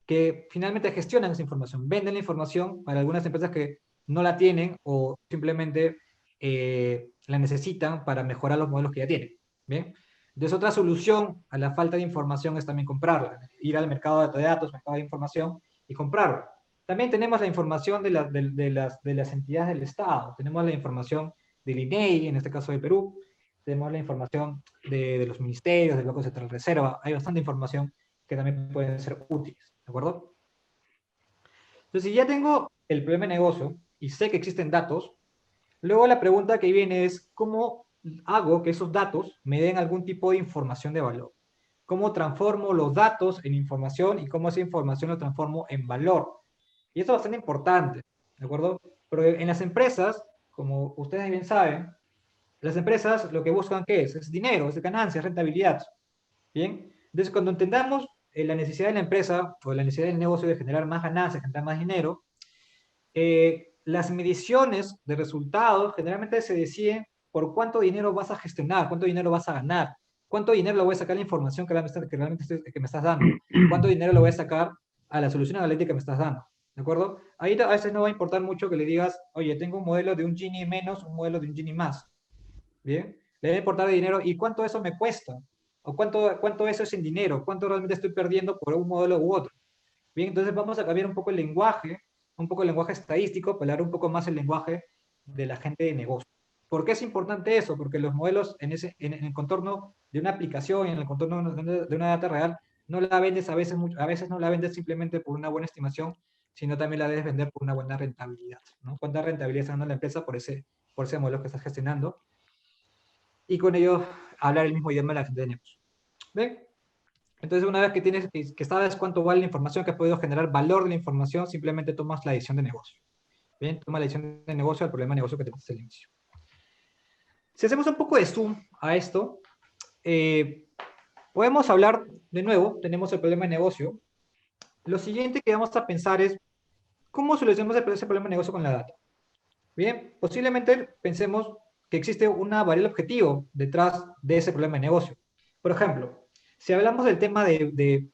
que finalmente gestionan esa información, venden la información para algunas empresas que no la tienen o simplemente la necesitan para mejorar los modelos que ya tienen. ¿Bien? Entonces otra solución a la falta de información es también comprarla, ir al mercado de datos, mercado de información y comprarla. También tenemos la información de las entidades del Estado, tenemos la información del INEI, en este caso de Perú, tenemos la información de los ministerios, del Banco Central de Reserva, hay bastante información que también pueden ser útiles, ¿de acuerdo? Entonces, si ya tengo el problema de negocio y sé que existen datos, luego la pregunta que viene es, ¿cómo hago que esos datos me den algún tipo de información de valor? ¿Cómo transformo los datos en información y cómo esa información lo transformo en valor? Y esto es bastante importante, ¿de acuerdo? Porque en las empresas, como ustedes bien saben, las empresas lo que buscan, ¿qué es? Es dinero, es ganancia, es rentabilidad. ¿Bien? Entonces, cuando entendamos la necesidad de la empresa o la necesidad del negocio de generar más ganancias, generar más dinero, las mediciones de resultados generalmente se deciden por cuánto dinero vas a gestionar, cuánto dinero vas a ganar, cuánto dinero le voy a sacar a la información que me estás dando, cuánto dinero le voy a sacar a la solución analítica que me estás dando. ¿De acuerdo? Ahí a veces no va a importar mucho que le digas, oye, tengo un modelo de un Gini menos, un modelo de un Gini más. ¿Bien? Le debe importar de dinero y cuánto eso me cuesta, o cuánto eso es en dinero, cuánto realmente estoy perdiendo por un modelo u otro. Bien, entonces vamos a cambiar un poco el lenguaje estadístico, para hablar un poco más el lenguaje de la gente de negocio. ¿Por qué es importante eso? Porque los modelos en el contorno de una aplicación, en el contorno de una data real, no la vendes a veces no la vendes simplemente por una buena estimación, sino también la debes vender por una buena rentabilidad, ¿no? ¿Cuánta rentabilidad está dando la empresa por ese modelo que estás gestionando? Y con ello hablar el mismo idioma de la gente de negocio. ¿Ven? Entonces, una vez que sabes cuánto vale la información, que has podido generar valor de la información, simplemente tomas la decisión de negocio. Bien, toma la decisión de negocio al problema de negocio que te puse al inicio. Si hacemos un poco de zoom a esto, podemos hablar de nuevo, tenemos el problema de negocio. Lo siguiente que vamos a pensar es, ¿cómo solucionamos ese problema de negocio con la data? Bien, posiblemente pensemos que existe una variable objetivo detrás de ese problema de negocio. Por ejemplo, si hablamos del tema de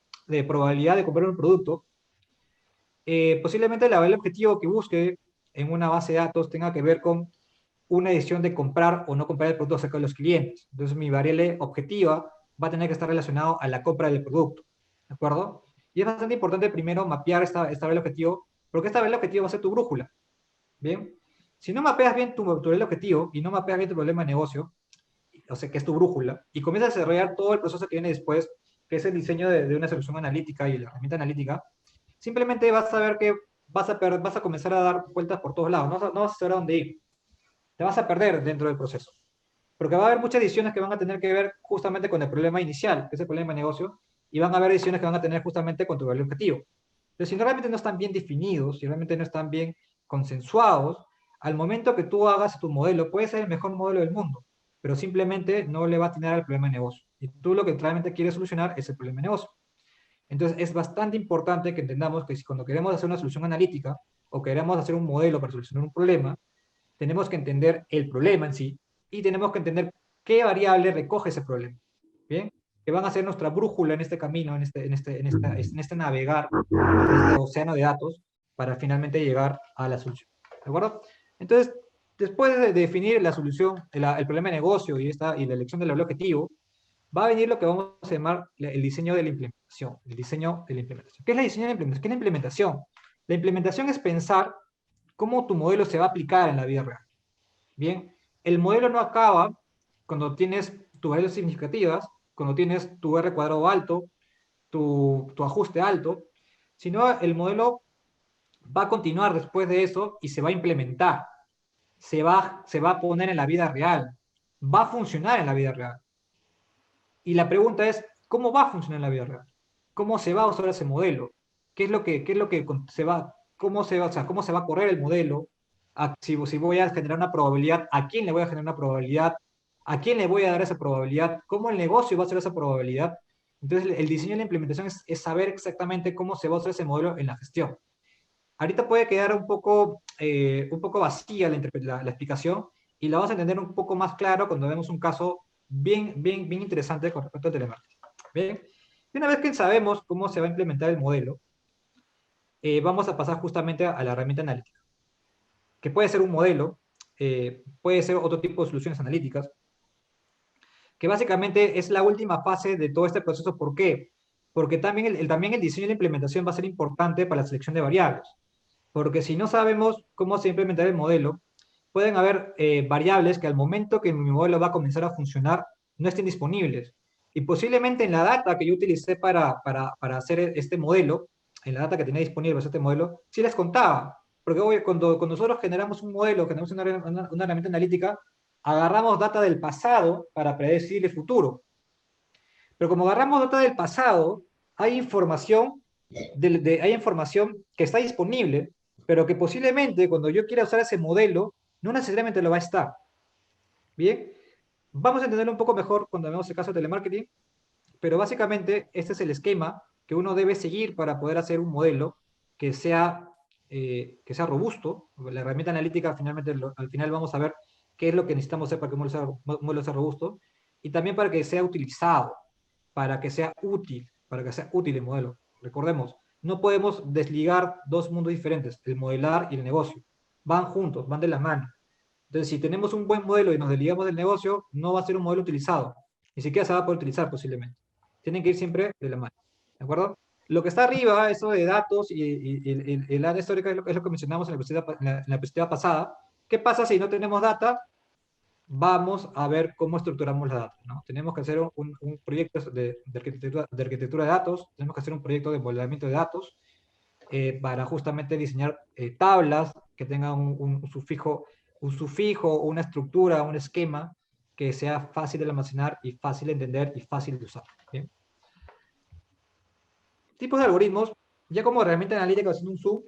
probabilidad de comprar un producto, posiblemente la variable objetivo que busque en una base de datos tenga que ver con una decisión de comprar o no comprar el producto acerca de los clientes. Entonces, mi variable objetiva va a tener que estar relacionado a la compra del producto. ¿De acuerdo? Y es bastante importante primero mapear esta variable objetivo, porque esta variable objetivo va a ser tu brújula. ¿Bien? Si no mapeas bien tu variable objetivo y no mapeas bien tu problema de negocio, o sea, que es tu brújula, y comienzas a desarrollar todo el proceso que viene después, que es el diseño de una solución analítica y la herramienta analítica, simplemente vas a ver que vas a comenzar a dar vueltas por todos lados, no vas a saber a dónde ir. Te vas a perder dentro del proceso. Porque va a haber muchas decisiones que van a tener que ver justamente con el problema inicial, que es el problema de negocio, y van a haber decisiones que van a tener justamente con tu valor objetivo. Entonces, si realmente no están bien definidos, si realmente no están bien consensuados, al momento que tú hagas tu modelo, puede ser el mejor modelo del mundo, pero simplemente no le va a tener al problema de negocio. Y tú lo que realmente quieres solucionar es el problema de negocio. Entonces, es bastante importante que entendamos que si cuando queremos hacer una solución analítica o queremos hacer un modelo para solucionar un problema, tenemos que entender el problema en sí y tenemos que entender qué variable recoge ese problema. ¿Bien? Que van a ser nuestra brújula en este camino, en este navegar, en este océano de datos, para finalmente llegar a la solución. ¿De acuerdo? Entonces, después de definir la solución, el problema de negocio y la elección del objetivo, va a venir lo que vamos a llamar el diseño de la implementación. El diseño de la implementación. ¿Qué es el diseño de la implementación? ¿Qué es la implementación? La implementación es pensar cómo tu modelo se va a aplicar en la vida real. Bien, el modelo no acaba cuando tienes tus variables significativas, cuando tienes tu R cuadrado alto, tu ajuste alto, sino el modelo va a continuar después de eso y se va a implementar, se va a poner en la vida real, va a funcionar en la vida real. Y la pregunta es, ¿cómo va a funcionar en la vida real? ¿Cómo se va a usar ese modelo? ¿Qué es lo que se va, o sea, cómo se va a correr el modelo? Si voy a generar una probabilidad, ¿a quién le voy a generar una probabilidad? ¿A quién le voy a dar esa probabilidad? ¿Cómo el negocio va a hacer esa probabilidad? Entonces, el diseño y la implementación es saber exactamente cómo se va a usar ese modelo en la gestión. ahorita puede quedar un poco vacía la explicación, y la vamos a entender un poco más claro cuando vemos un caso bien interesante con respecto al telemarketing. Bien, y una vez que sabemos cómo se va a implementar el modelo, vamos a pasar justamente a la herramienta analítica, que puede ser un modelo, puede ser otro tipo de soluciones analíticas, que básicamente es la última fase de todo este proceso. ¿Por qué? Porque también también el diseño y la implementación va a ser importante para la selección de variables. Porque si no sabemos cómo se implementa el modelo, pueden haber variables que al momento que mi modelo va a comenzar a funcionar no estén disponibles. Y posiblemente en la data que yo utilicé para hacer este modelo, en la data que tenía disponible para hacer este modelo, sí les contaba. Porque hoy, cuando nosotros generamos un modelo, generamos una herramienta analítica, agarramos data del pasado para predecir el futuro. Pero como agarramos data del pasado, hay información, hay información que está disponible, pero que posiblemente cuando yo quiera usar ese modelo, no necesariamente lo va a estar. Bien, vamos a entenderlo un poco mejor cuando vemos el caso de telemarketing, pero básicamente este es el esquema que uno debe seguir para poder hacer un modelo que sea robusto. La herramienta analítica, finalmente, al final vamos a ver qué es lo que necesitamos hacer para que un modelo sea robusto, y también para que sea utilizado, para que sea útil el modelo. Recordemos, no podemos desligar dos mundos diferentes, el modelar y el negocio. Van juntos, van de la mano. Entonces, si tenemos un buen modelo y nos desligamos del negocio, no va a ser un modelo utilizado. Ni siquiera se va a poder utilizar posiblemente. Tienen que ir siempre de la mano. ¿De acuerdo? Lo que está arriba, eso de datos y el área histórica, es lo que mencionamos en la diapositiva pasada. ¿Qué pasa si no tenemos data? Vamos a ver cómo estructuramos la data, ¿no? Tenemos que hacer un proyecto de arquitectura de datos, tenemos que hacer un proyecto de modelamiento de datos, para justamente diseñar tablas que tengan un sufijo, una estructura, un esquema que sea fácil de almacenar y fácil de entender y fácil de usar. ¿Bien? Tipos de algoritmos, ya como herramienta analítica, haciendo un zoom,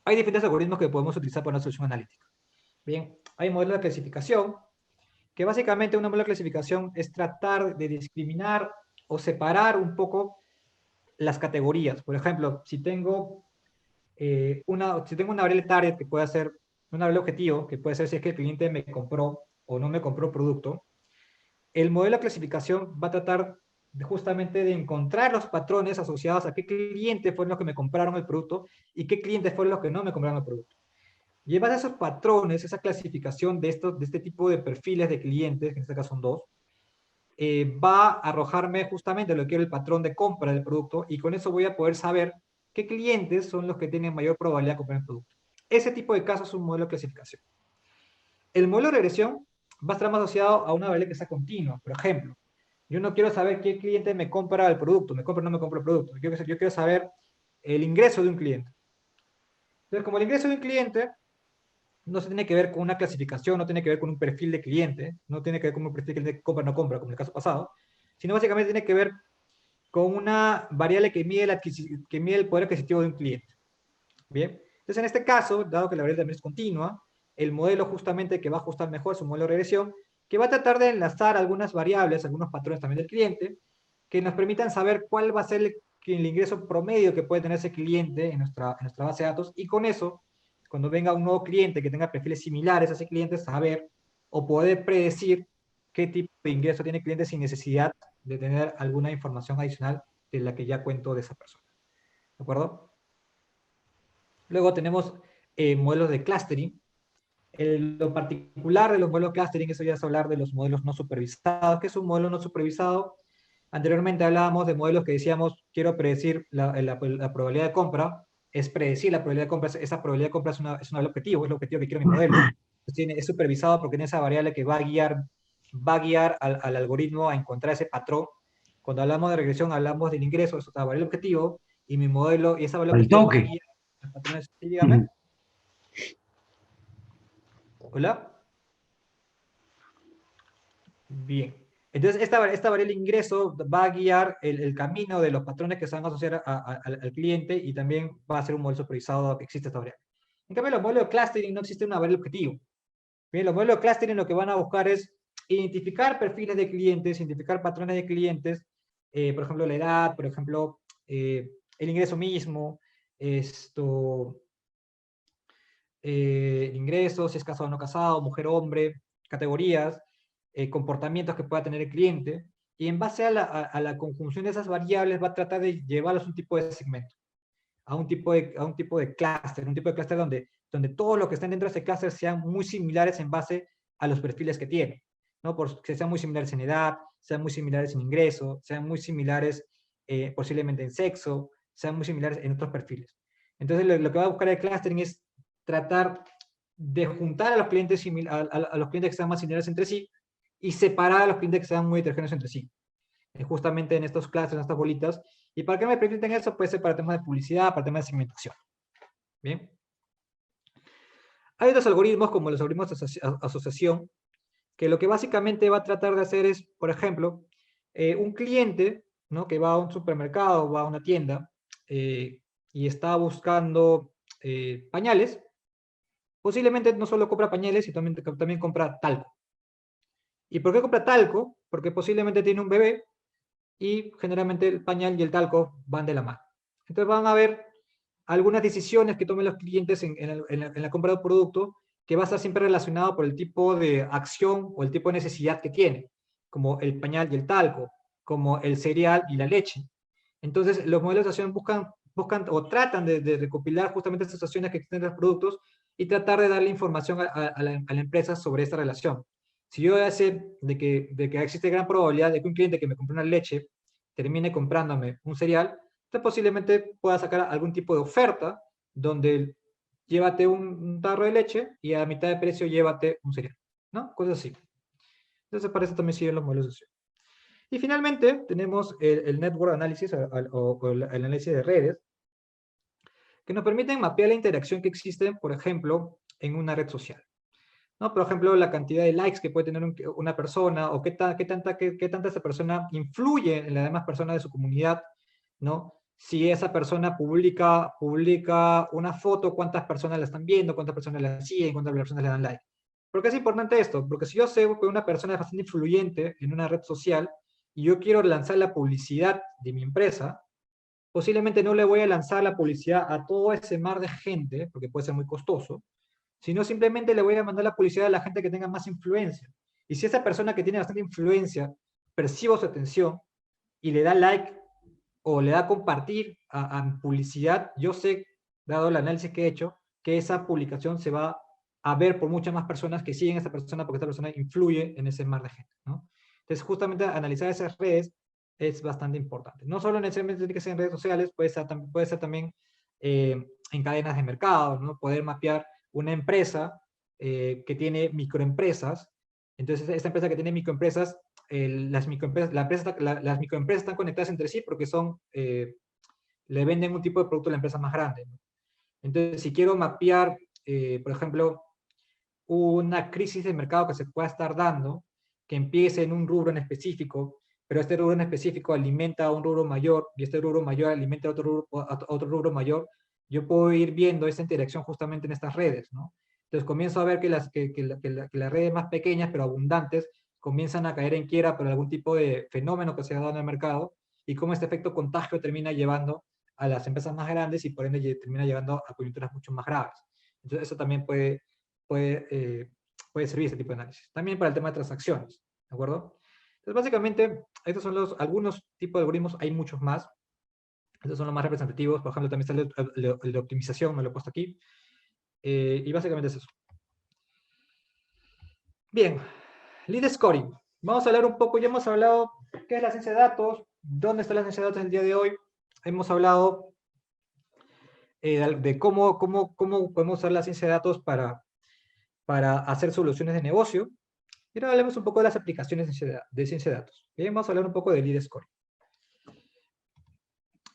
hay diferentes algoritmos que podemos utilizar para una solución analítica. Bien, hay modelos de clasificación, que básicamente un modelo de clasificación es tratar de discriminar o separar un poco las categorías. Por ejemplo, si tengo una variable target que puede ser una variable objetivo, que puede ser si es que el cliente me compró o no me compró producto, el modelo de clasificación va a tratar justamente de encontrar los patrones asociados a qué clientes fueron los que me compraron el producto y qué clientes fueron los que no me compraron el producto. Y en base a esos patrones, esa clasificación de este tipo de perfiles de clientes, que en este caso son dos, va a arrojarme justamente lo que era el patrón de compra del producto, y con eso voy a poder saber qué clientes son los que tienen mayor probabilidad de comprar el producto. Ese tipo de casos es un modelo de clasificación. El modelo de regresión va a estar más asociado a una variable que sea continua. Por ejemplo, yo no quiero saber qué cliente me compra el producto, me compra o no me compra el producto. Yo quiero saber el ingreso de un cliente. Entonces, como el ingreso de un cliente no se tiene que ver con una clasificación, no tiene que ver con un perfil de cliente, no tiene que ver con un perfil de compra o no compra, como en el caso pasado, sino básicamente tiene que ver con una variable que mide el poder adquisitivo de un cliente. Bien, entonces en este caso, dado que la variable también es continua, el modelo justamente que va a ajustar mejor es un modelo de regresión, que va a tratar de enlazar algunas variables, algunos patrones también del cliente, que nos permitan saber cuál va a ser el ingreso promedio que puede tener ese cliente en nuestra base de datos, y con eso, cuando venga un nuevo cliente que tenga perfiles similares a ese cliente, saber o poder predecir qué tipo de ingreso tiene el cliente sin necesidad de tener alguna información adicional de la que ya cuento de esa persona. ¿De acuerdo? Luego tenemos modelos de clustering. Lo particular de los modelos clustering, eso ya es hablar de los modelos no supervisados. ¿Qué es un modelo no supervisado? Anteriormente hablábamos de modelos que decíamos, quiero predecir la probabilidad de compra, es predecir la probabilidad de compra, esa probabilidad de compra es un objetivo, es el objetivo que quiero en mi modelo. Entonces, es supervisado porque tiene esa variable que va a guiar al algoritmo a encontrar ese patrón. Cuando hablamos de regresión, hablamos del ingreso, eso es la variable objetivo, y mi modelo, y esa variable Al objetivo va a toque. guiar los patrones. Sí, dígame. Hola. Bien. Entonces, esta variable ingreso va a guiar el camino de los patrones que se van a asociar al cliente, y también va a ser un modelo supervisado que existe esta variable. En cambio, los modelos de clustering no existe una variable objetivo. Bien, los modelos de clustering lo que van a buscar es identificar perfiles de clientes, identificar patrones de clientes, por ejemplo, la edad, por ejemplo, el ingreso mismo, ingresos, si es casado o no casado, mujer o hombre, categorías, comportamientos que pueda tener el cliente, y en base a la conjunción de esas variables va a tratar de llevarlos a un tipo de segmento, a un tipo de clúster, un tipo de clúster donde todo lo que están dentro de ese clúster sean muy similares en base a los perfiles que tiene, ¿no? Que sean muy similares en edad, sean muy similares en ingreso, sean muy similares posiblemente en sexo, sean muy similares en otros perfiles. Entonces lo que va a buscar el clustering es tratar de juntar a los clientes, a los clientes que sean más similares entre sí y separar a los clientes que sean muy heterogéneos entre sí. Justamente en estos clusters, en estas bolitas. ¿Y para qué me permiten eso? Puede ser para temas de publicidad, para temas de segmentación. Bien. Hay otros algoritmos, como los algoritmos de asociación, que lo que básicamente va a tratar de hacer es, por ejemplo, un cliente, ¿no?, que va a un supermercado, va a una tienda, y está buscando pañales, posiblemente no solo compra pañales, sino también compra talco. ¿Y por qué compra talco? Porque posiblemente tiene un bebé y generalmente el pañal y el talco van de la mano. Entonces van a haber algunas decisiones que tomen los clientes en la compra de un producto que va a estar siempre relacionado por el tipo de acción o el tipo de necesidad que tiene, como el pañal y el talco, como el cereal y la leche. Entonces los modelos de acción buscan o tratan de recopilar justamente estas acciones que existen en los productos y tratar de darle información a la empresa sobre esta relación. Si yo sé de que existe gran probabilidad de que un cliente que me compró una leche termine comprándome un cereal, entonces posiblemente pueda sacar algún tipo de oferta donde llévate un tarro de leche y a mitad de precio llévate un cereal, ¿no? Cosas así. Entonces para eso también siguen los modelos de acción. Y finalmente tenemos el Network Analysis o el análisis de redes, que nos permiten mapear la interacción que existe, por ejemplo, en una red social, ¿no? Por ejemplo, la cantidad de likes que puede tener una persona, o qué tanta esa persona influye en las demás personas de su comunidad, ¿no? Si esa persona publica una foto, cuántas personas la están viendo, cuántas personas la siguen, cuántas personas le dan like. ¿Por qué es importante esto? Porque si yo sé que una persona es bastante influyente en una red social y yo quiero lanzar la publicidad de mi empresa, posiblemente no le voy a lanzar la publicidad a todo ese mar de gente, porque puede ser muy costoso, sino simplemente le voy a mandar la publicidad a la gente que tenga más influencia. Y si esa persona que tiene bastante influencia percibo su atención y le da like o le da compartir a publicidad, yo sé, dado el análisis que he hecho, que esa publicación se va a ver por muchas más personas que siguen a esa persona porque esa persona influye en ese mar de gente, ¿no? Entonces, justamente analizar esas redes es bastante importante. No solo necesariamente tiene que ser en redes sociales, puede ser también en cadenas de mercado, ¿no? Poder mapear una empresa que tiene microempresas. Entonces, esta empresa que tiene microempresas, las microempresas están conectadas entre sí porque le venden un tipo de producto a la empresa más grande, ¿no? Entonces, si quiero mapear, por ejemplo, una crisis de mercado que se pueda estar dando, que empiece en un rubro en específico, pero este rubro en específico alimenta a un rubro mayor, y este rubro mayor alimenta a otro rubro mayor, yo puedo ir viendo esa interacción justamente en estas redes, ¿no? Entonces comienzo a ver que las redes más pequeñas, pero abundantes, comienzan a caer en quiebra por algún tipo de fenómeno que se ha dado en el mercado, y cómo este efecto contagio termina llevando a las empresas más grandes y por ende termina llevando a coyunturas mucho más graves. Entonces eso también puede servir este tipo de análisis. También para el tema de transacciones, ¿de acuerdo? Entonces, básicamente, estos son algunos tipos de algoritmos, hay muchos más. Estos son los más representativos. Por ejemplo, también está el de optimización, me lo he puesto aquí. Y básicamente es eso. Bien, lead scoring. Vamos a hablar un poco, ya hemos hablado qué es la ciencia de datos, dónde está la ciencia de datos el día de hoy. Hemos hablado de cómo podemos usar la ciencia de datos para hacer soluciones de negocio. Y ahora hablemos un poco de las aplicaciones de ciencia de datos. Bien, vamos a hablar un poco de lead scoring.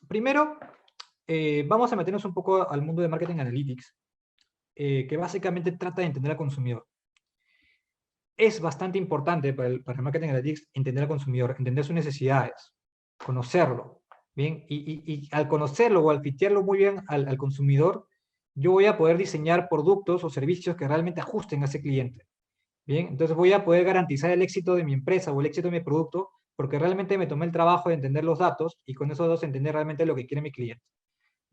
Primero, vamos a meternos un poco al mundo de marketing analytics, que básicamente trata de entender al consumidor. Es bastante importante para el marketing analytics entender al consumidor, entender sus necesidades, conocerlo. Bien, y al conocerlo o al fitearlo muy bien al consumidor, yo voy a poder diseñar productos o servicios que realmente ajusten a ese cliente. Bien, entonces voy a poder garantizar el éxito de mi empresa o el éxito de mi producto porque realmente me tomé el trabajo de entender los datos y con esos datos entender realmente lo que quiere mi cliente.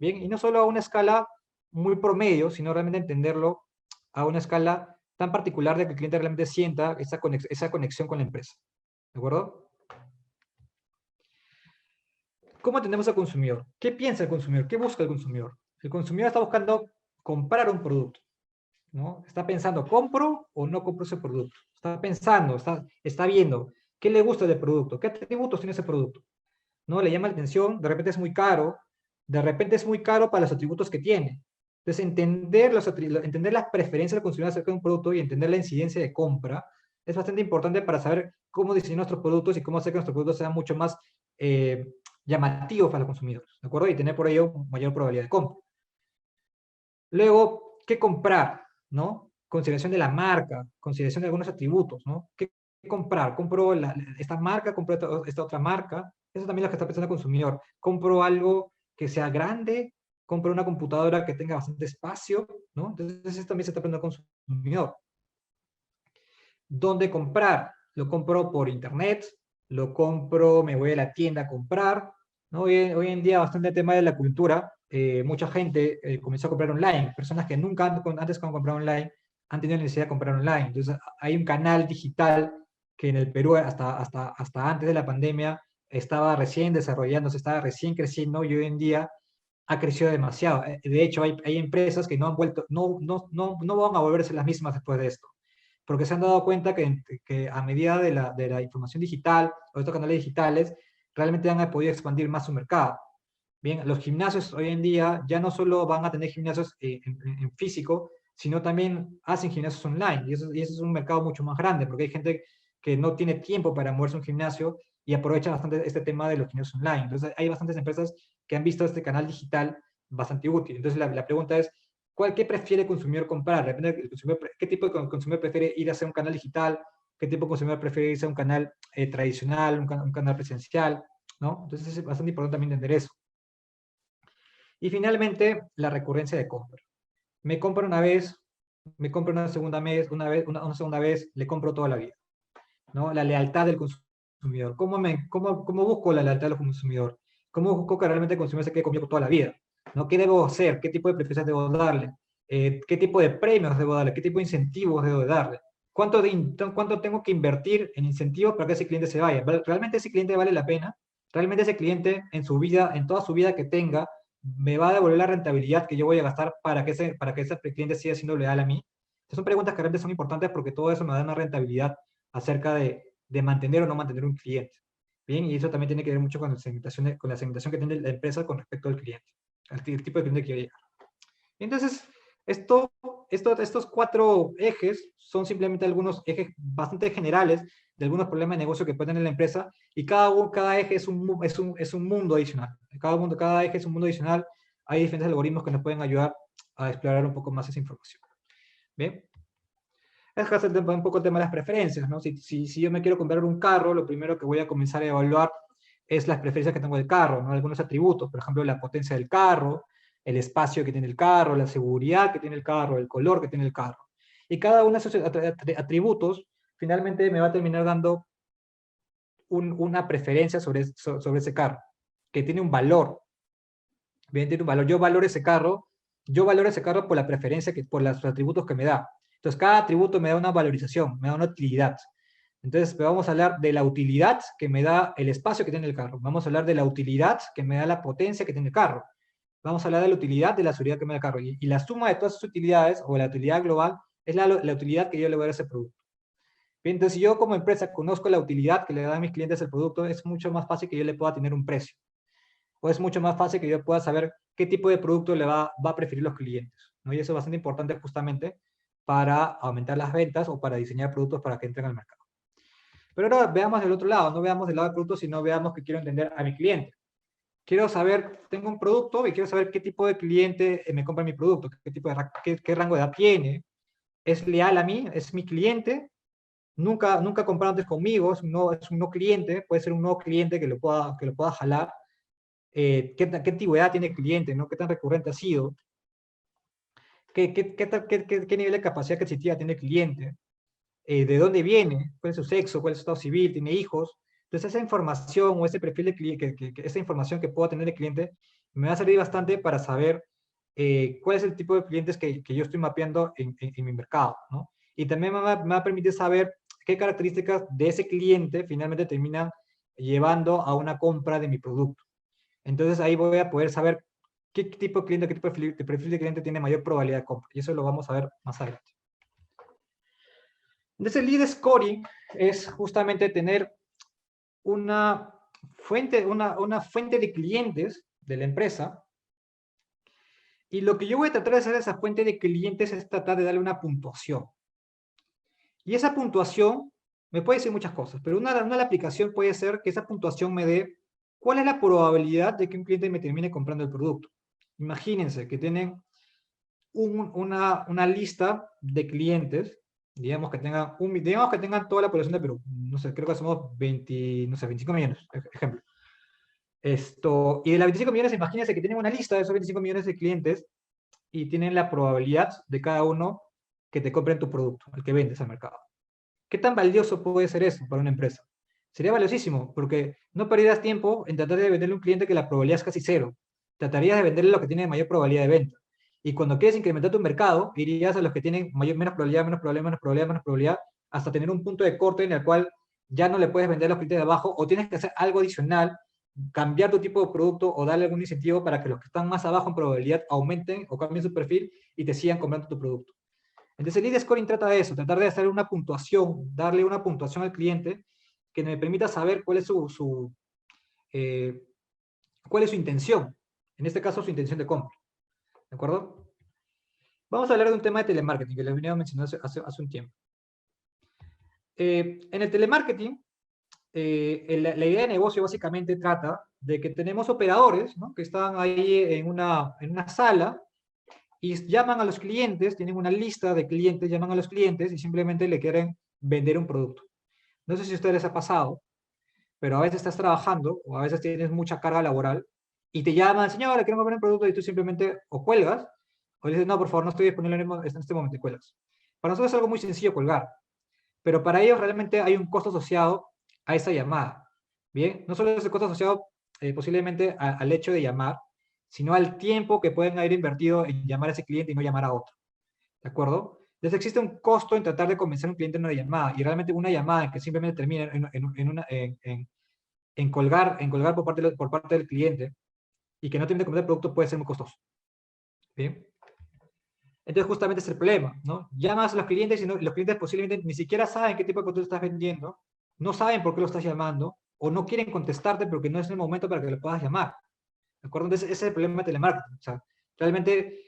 Bien, y no solo a una escala muy promedio, sino realmente entenderlo a una escala tan particular de que el cliente realmente sienta esa conexión con la empresa. ¿De acuerdo? ¿Cómo atendemos al consumidor? ¿Qué piensa el consumidor? ¿Qué busca el consumidor? El consumidor está buscando comprar un producto, ¿no? Está pensando, ¿compro o no compro ese producto? Está pensando, está viendo qué le gusta del producto, qué atributos tiene ese producto, ¿no? Le llama la atención, de repente es muy caro, de repente es muy caro para los atributos que tiene. Entonces, entender las preferencias del consumidor acerca de un producto y entender la incidencia de compra es bastante importante para saber cómo diseñar nuestros productos y cómo hacer que nuestros productos sean mucho más eh, llamativos para los consumidores, ¿de acuerdo? Y tener por ello mayor probabilidad de compra. Luego, ¿qué comprar? ¿No? Consideración de la marca, consideración de algunos atributos, ¿no? ¿Qué comprar? ¿Compro esta marca? ¿Compro esta otra marca? Eso también es lo que está pensando el consumidor. ¿Compro algo que sea grande? ¿Compro una computadora que tenga bastante espacio? ¿No? Entonces, eso también se está pensando el consumidor. ¿Dónde comprar? Lo compro por internet, lo compro, me voy a la tienda a comprar, ¿no? Hoy en día, bastante tema de la cultura, mucha gente comenzó a comprar online, personas que nunca antes cuando compraban online han tenido la necesidad de comprar online. Entonces, hay un canal digital que en el Perú hasta antes de la pandemia estaba recién desarrollándose, estaba recién creciendo y hoy en día ha crecido demasiado. De hecho, hay empresas que no han vuelto, no van a volverse las mismas después de esto porque se han dado cuenta que a medida de la información digital o de estos canales digitales, realmente han podido expandir más su mercado. Bien, los gimnasios hoy en día ya no solo van a tener gimnasios en físico, sino también hacen gimnasios online, y eso es un mercado mucho más grande, porque hay gente que no tiene tiempo para moverse a un gimnasio y aprovecha bastante este tema de los gimnasios online. Entonces, hay bastantes empresas que han visto este canal digital bastante útil. Entonces, la pregunta es, ¿qué prefiere el consumidor comprar? Depende del consumidor, ¿qué tipo de consumidor prefiere ir hacia un canal digital? ¿Qué tipo de consumidor prefiere irse a un canal tradicional, un canal presencial? ¿No? Entonces, es bastante importante también entender eso. Y finalmente, la recurrencia de compra. Me compro una vez, me compro una segunda vez, una segunda vez, le compro toda la vida. ¿No? La lealtad del consumidor. ¿Cómo busco la lealtad del consumidor? ¿Cómo busco que realmente el consumidor se quede conmigo toda la vida? ¿No? ¿Qué debo hacer? ¿Qué tipo de preferencias debo darle? ¿Qué tipo de premios debo darle? ¿Qué tipo de incentivos debo darle? ¿Cuánto tengo que invertir en incentivos para que ese cliente se vaya? ¿Realmente ese cliente vale la pena? ¿Realmente ese cliente en su vida, en toda su vida que tenga, me va a devolver la rentabilidad que yo voy a gastar para que ese cliente siga siendo leal a mí? Estas son preguntas que realmente son importantes porque todo eso me da una rentabilidad acerca de mantener o no mantener un cliente. Bien, y eso también tiene que ver mucho con con la segmentación que tiene la empresa con respecto al cliente, el tipo de cliente que quiere llegar. Entonces, estos cuatro ejes son simplemente algunos ejes bastante generales de algunos problemas de negocio que puede tener la empresa y cada eje es un mundo adicional. Cada eje es un mundo adicional. Hay diferentes algoritmos que nos pueden ayudar a explorar un poco más esa información. Bien. Es un poco el tema de las preferencias, ¿no? Si yo me quiero comprar un carro, lo primero que voy a comenzar a evaluar es las preferencias que tengo del carro, ¿no? Algunos atributos, por ejemplo, la potencia del carro, el espacio que tiene el carro, la seguridad que tiene el carro, el color que tiene el carro. Y cada uno de esos atributos finalmente me va a terminar dando una preferencia sobre ese carro, que tiene un valor. Bien, tiene un valor. Yo valoro ese carro por la preferencia, por los atributos que me da. Entonces, cada atributo me da una valorización, me da una utilidad. Entonces, vamos a hablar de la utilidad que me da el espacio que tiene el carro. Vamos a hablar de la utilidad que me da la potencia que tiene el carro. Vamos a hablar de la utilidad de la seguridad que me da el carro. Y la suma de todas esas utilidades, o la utilidad global, es la utilidad que yo le voy a dar a ese producto. Bien, entonces, si yo como empresa conozco la utilidad que le dan a mis clientes el producto, es mucho más fácil que yo le pueda tener un precio. O es mucho más fácil que yo pueda saber qué tipo de producto le va a preferir los clientes, ¿no? Y eso es bastante importante justamente para aumentar las ventas o para diseñar productos para que entren al mercado. Pero ahora veamos del otro lado, no veamos del lado del producto, sino veamos que quiero entender a mi cliente. Quiero saber, tengo un producto y quiero saber qué tipo de cliente me compra mi producto, qué rango de edad tiene, es leal a mí, es mi cliente, nunca ha comprado antes conmigo, es un no cliente, puede ser un nuevo cliente que lo pueda jalar, qué antigüedad tiene el cliente, ¿no? Qué tan recurrente ha sido, qué nivel de capacidad adquisitiva tiene el cliente, de dónde viene, cuál es su sexo, cuál es su estado civil, tiene hijos. Entonces esa información o ese perfil de cliente, esa información que pueda tener el cliente me va a servir bastante para saber cuál es el tipo de clientes que yo estoy mapeando en mi mercado, ¿no? Y también me va a permitir saber qué características de ese cliente finalmente terminan llevando a una compra de mi producto. Entonces ahí voy a poder saber qué tipo de cliente, qué tipo de perfil de cliente tiene mayor probabilidad de compra. Y eso lo vamos a ver más adelante. Entonces el lead scoring es justamente tener una fuente de clientes de la empresa. Y lo que yo voy a tratar de hacer a esa fuente de clientes es tratar de darle una puntuación. Y esa puntuación me puede decir muchas cosas, pero una de la aplicación puede ser que esa puntuación me dé cuál es la probabilidad de que un cliente me termine comprando el producto. Imagínense que tienen una lista de clientes, digamos que tengan toda la población de Perú, no sé, creo que somos 20, no sé, 25 millones, ejemplo. Y de las 25 millones, imagínense que tienen una lista de esos 25 millones de clientes y tienen la probabilidad de cada uno que te compren tu producto, el que vendes al mercado. ¿Qué tan valioso puede ser eso para una empresa? Sería valiosísimo, porque no perderías tiempo en tratar de venderle a un cliente que la probabilidad es casi cero. Tratarías de venderle lo que tiene mayor probabilidad de venta. Y cuando quieres incrementar tu mercado, irías a los que tienen menos probabilidad, menos probabilidad, menos probabilidad, menos probabilidad, hasta tener un punto de corte en el cual ya no le puedes vender a los clientes de abajo, o tienes que hacer algo adicional, cambiar tu tipo de producto o darle algún incentivo para que los que están más abajo en probabilidad aumenten o cambien su perfil y te sigan comprando tu producto. Entonces el lead scoring trata de eso, tratar de hacer una puntuación, darle una puntuación al cliente que me permita saber cuál es cuál es su intención. En este caso, su intención de compra. ¿De acuerdo? Vamos a hablar de un tema de telemarketing que les venía mencionando hace un tiempo. En el telemarketing, la idea de negocio básicamente trata de que tenemos operadores, ¿no?, que están ahí en una sala y llaman a los clientes, tienen una lista de clientes, llaman a los clientes y simplemente le quieren vender un producto. No sé si a ustedes les ha pasado, pero a veces estás trabajando o a veces tienes mucha carga laboral y te llaman, señor, le quiero comprar un producto y tú simplemente o cuelgas o le dices, no, por favor, no estoy disponible en este momento y cuelgas. Para nosotros es algo muy sencillo colgar, pero para ellos realmente hay un costo asociado a esa llamada. Bien, no solo es el costo asociado posiblemente al hecho de llamar, sino al tiempo que pueden haber invertido en llamar a ese cliente y no llamar a otro. ¿De acuerdo? Entonces existe un costo en tratar de convencer a un cliente en una llamada, y realmente una llamada que simplemente termina en colgar por parte del cliente y que no termine de comprar el producto puede ser muy costoso. ¿Bien? Entonces justamente es el problema, ¿no? Llamas a los clientes y los clientes posiblemente ni siquiera saben qué tipo de producto estás vendiendo, no saben por qué lo estás llamando, o no quieren contestarte porque no es el momento para que lo puedas llamar. ¿De acuerdo? Entonces ese es el problema de telemarketing. O sea, realmente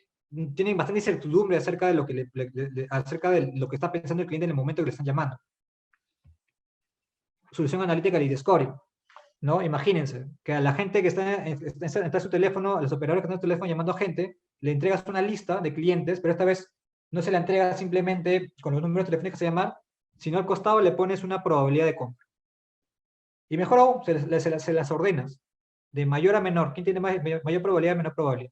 tienen bastante incertidumbre acerca de acerca de lo que está pensando el cliente en el momento que le están llamando. Solución analítica lead scoring, ¿no? Imagínense que a la gente que está en su teléfono, a los operadores que están en su teléfono llamando a gente, le entregas una lista de clientes, pero esta vez no se la entrega simplemente con los números telefónicos a llamar, sino al costado le pones una probabilidad de compra. Y mejor aún, se las ordenas, de mayor a menor. ¿Quién tiene mayor probabilidad, menor probabilidad?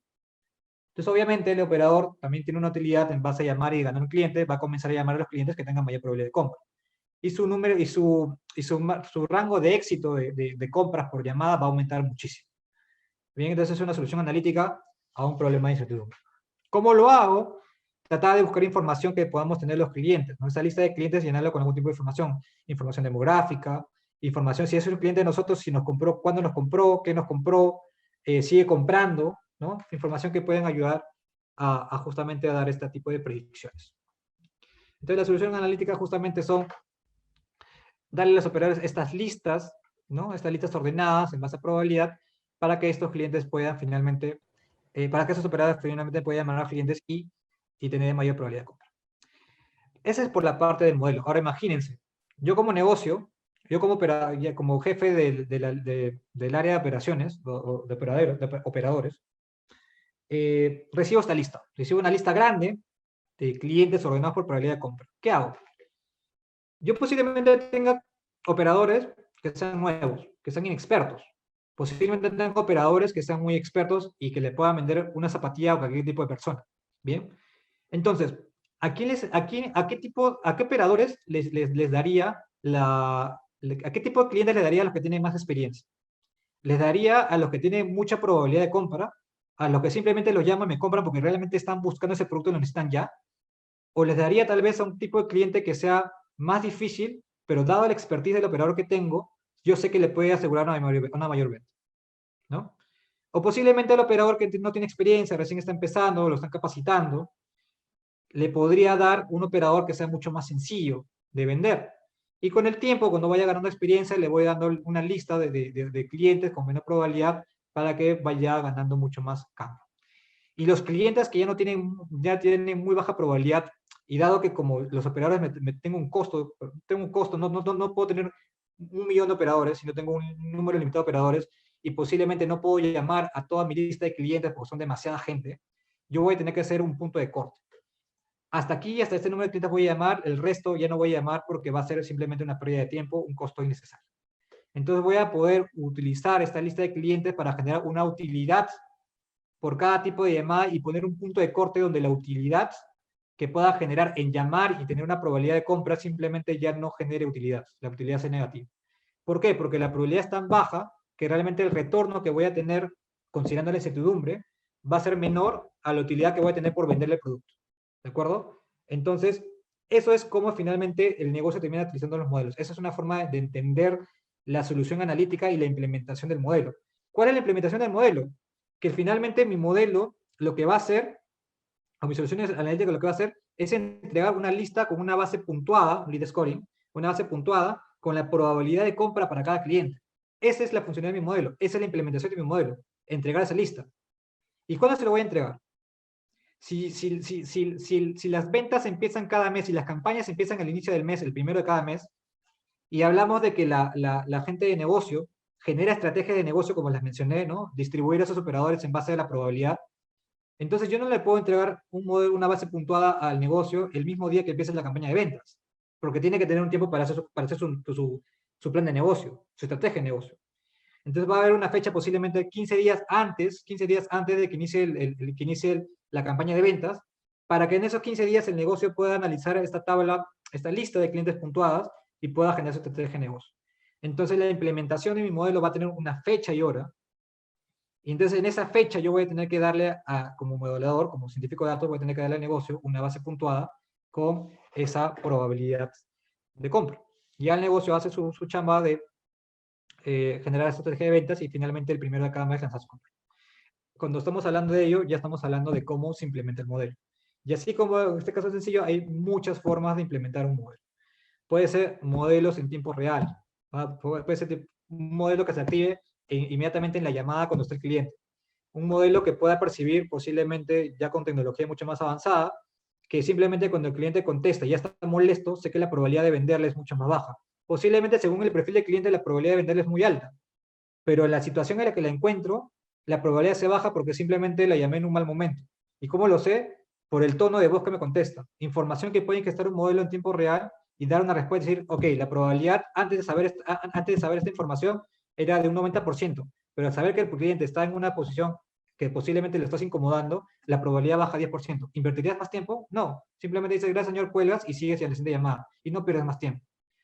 Entonces, obviamente, el operador también tiene una utilidad en base a llamar y ganar un cliente, va a comenzar a llamar a los clientes que tengan mayor probabilidad de compra. Y su número y su rango de éxito de compras por llamada va a aumentar muchísimo. Bien, entonces es una solución analítica a un problema de incertidumbre. ¿Cómo lo hago? Tratar de buscar información que podamos tener los clientes, ¿no? Esa lista de clientes, llenarla con algún tipo de información demográfica, información si es un cliente de nosotros, si nos compró, cuándo nos compró, qué nos compró, sigue comprando, ¿no? Información que pueden ayudar justamente a dar este tipo de predicciones. Entonces la solución analítica justamente son darle a los operadores estas listas, ¿no? Estas listas ordenadas en base a probabilidad para que estos clientes puedan finalmente, para que esos operadores finalmente puedan llamar a clientes y tener mayor probabilidad de compra. Esa es por la parte del modelo. Ahora imagínense, yo como negocio, yo como jefe del área de operaciones, o de operadores, recibo esta lista. Recibo una lista grande de clientes ordenados por probabilidad de compra. ¿Qué hago? Yo posiblemente tenga operadores que sean nuevos, que sean inexpertos. Posiblemente tenga operadores que sean muy expertos y que le puedan vender una zapatilla a cualquier tipo de persona. ¿Bien? Entonces, ¿a qué operadores les daría a qué tipo de clientes les daría a los que tienen más experiencia? Les daría a los que tienen mucha probabilidad de compra a los que simplemente los llamo y me compran porque realmente están buscando ese producto y lo necesitan ya? ¿O les daría tal vez a un tipo de cliente que sea más difícil, pero dado la expertise del operador que tengo, yo sé que le puede asegurar una mayor venta, ¿no? O posiblemente el operador que no tiene experiencia, recién está empezando, lo están capacitando, le podría dar un operador que sea mucho más sencillo de vender. Y con el tiempo, cuando vaya ganando experiencia, le voy dando una lista de clientes con menor probabilidad para que vaya ganando mucho más campo. Y los clientes que ya tienen muy baja probabilidad, y dado que como los operadores tengo un costo, no puedo tener 1 millón de operadores, sino tengo un número limitado de operadores, y posiblemente no puedo llamar a toda mi lista de clientes porque son demasiada gente, yo voy a tener que hacer un punto de corte. Hasta aquí, hasta este número de clientes voy a llamar, el resto ya no voy a llamar porque va a ser simplemente una pérdida de tiempo, un costo innecesario. Entonces voy a poder utilizar esta lista de clientes para generar una utilidad por cada tipo de llamada y poner un punto de corte donde la utilidad que pueda generar en llamar y tener una probabilidad de compra simplemente ya no genere utilidad, la utilidad sea negativa. ¿Por qué? Porque la probabilidad es tan baja que realmente el retorno que voy a tener, considerando la incertidumbre, va a ser menor a la utilidad que voy a tener por venderle el producto. ¿De acuerdo? Entonces, eso es cómo finalmente el negocio termina utilizando los modelos. Esa es una forma de entender la solución analítica y la implementación del modelo. ¿Cuál es la implementación del modelo? Que finalmente mi modelo lo que va a hacer, o mi solución analítica lo que va a hacer, es entregar una lista con una base puntuada, un lead scoring, una base puntuada con la probabilidad de compra para cada cliente. Esa es la funcionalidad de mi modelo, esa es la implementación de mi modelo, entregar esa lista. ¿Y cuándo se lo voy a entregar? Si las ventas empiezan cada mes y las campañas empiezan al inicio del mes, el primero de cada mes, y hablamos de que la gente de negocio genera estrategias de negocio, como las mencioné, ¿no? Distribuir a esos operadores en base a la probabilidad. Entonces yo no le puedo entregar un modelo, una base puntuada al negocio el mismo día que empiece la campaña de ventas, porque tiene que tener un tiempo para hacer su plan de negocio, su estrategia de negocio. Entonces va a haber una fecha posiblemente 15 días antes de que inicie la campaña de ventas, para que en esos 15 días el negocio pueda analizar esta tabla, esta lista de clientes puntuadas y pueda generar su estrategia de negocio. Entonces la implementación de mi modelo va a tener una fecha y hora, y entonces en esa fecha yo voy a tener que darle, como modelador, como científico de datos, voy a tener que darle al negocio una base puntuada con esa probabilidad de compra. Ya el negocio hace su chamba de generar esa estrategia de ventas y finalmente el primero de cada mes lanzar su compra. Cuando estamos hablando de ello, ya estamos hablando de cómo se implementa el modelo. Y así como en este caso es sencillo, hay muchas formas de implementar un modelo. Puede ser modelos en tiempo real, puede ser un modelo que se active inmediatamente en la llamada cuando esté el cliente. Un modelo que pueda percibir posiblemente ya con tecnología mucho más avanzada, que simplemente cuando el cliente contesta y ya está molesto, sé que la probabilidad de venderle es mucho más baja. Posiblemente según el perfil del cliente la probabilidad de venderle es muy alta, pero en la situación en la que la encuentro, la probabilidad se baja porque simplemente la llamé en un mal momento. ¿Y cómo lo sé? Por el tono de voz que me contesta. Información que puede engestar un modelo en tiempo real y dar una respuesta y decir, ok, la probabilidad antes de saber esta información era de un 90%, pero al saber que el cliente está en una posición que posiblemente le estás incomodando, la probabilidad baja a 10%. ¿Invertirías más tiempo? No. Simplemente dices, gracias señor, cuelgas y sigues y a la siguiente llamada. Y no pierdes más tiempo.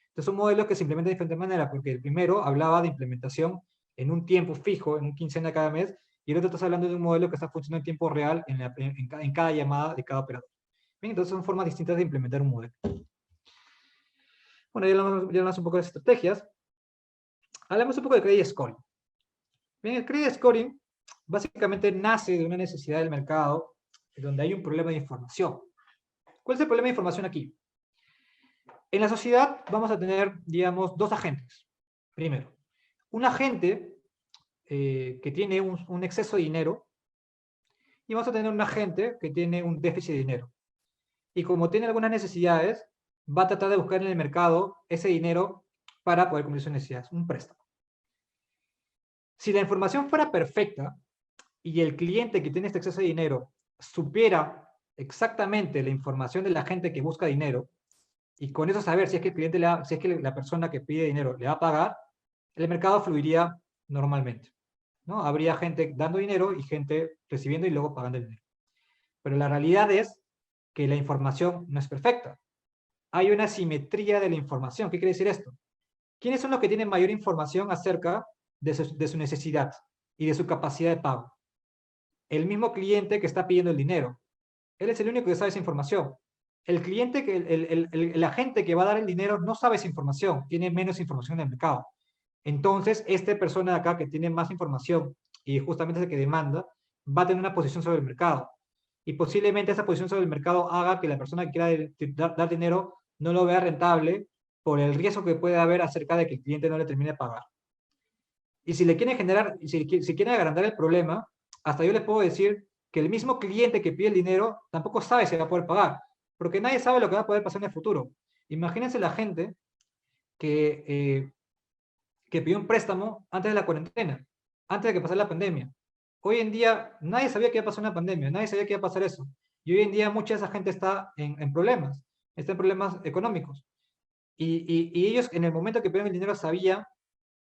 Entonces son modelos que se implementan de diferente manera, porque el primero hablaba de implementación en un tiempo fijo, en un quincena cada mes, y el otro estás hablando de un modelo que está funcionando en tiempo real en cada llamada de cada operador. Bien, entonces son formas distintas de implementar un modelo. Bueno, ya hablamos un poco de estrategias. Hablamos un poco de credit scoring. Bien, el credit scoring básicamente nace de una necesidad del mercado donde hay un problema de información. ¿Cuál es el problema de información aquí? En la sociedad vamos a tener, digamos, dos agentes. Primero, un agente que tiene un exceso de dinero y vamos a tener un agente que tiene un déficit de dinero. Y como tiene algunas necesidades, va a tratar de buscar en el mercado ese dinero para poder cumplir sus necesidades, un préstamo. Si la información fuera perfecta y el cliente que tiene este exceso de dinero supiera exactamente la información de la gente que busca dinero, y con eso saber si es que el cliente si es que la persona que pide dinero le va a pagar, el mercado fluiría normalmente, ¿no? Habría gente dando dinero y gente recibiendo y luego pagando el dinero. Pero la realidad es que la información no es perfecta. Hay una simetría de la información. ¿Qué quiere decir esto? ¿Quiénes son los que tienen mayor información acerca de su necesidad y de su capacidad de pago? el mismo cliente que está pidiendo el dinero. Él es el único que sabe esa información. El cliente, el agente que va a dar el dinero no sabe esa información, tiene menos información en el mercado. Entonces, esta persona de acá que tiene más información y justamente es el que demanda, va a tener una posición sobre el mercado. Y posiblemente esa posición sobre el mercado haga que la persona que quiera dar dinero no lo vea rentable por el riesgo que puede haber acerca de que el cliente no le termine de pagar. Y si le quieren generar, si quieren agrandar el problema, hasta yo les puedo decir que el mismo cliente que pide el dinero tampoco sabe si va a poder pagar, porque nadie sabe lo que va a poder pasar en el futuro. Imagínense la gente que, que pidió un préstamo antes de la cuarentena, antes de que pasara la pandemia. Hoy en día nadie sabía que iba a pasar una pandemia, nadie sabía que iba a pasar eso. Y hoy en día mucha de esa gente está en problemas, está en problemas económicos. Y ellos en el momento que pidieron el dinero sabían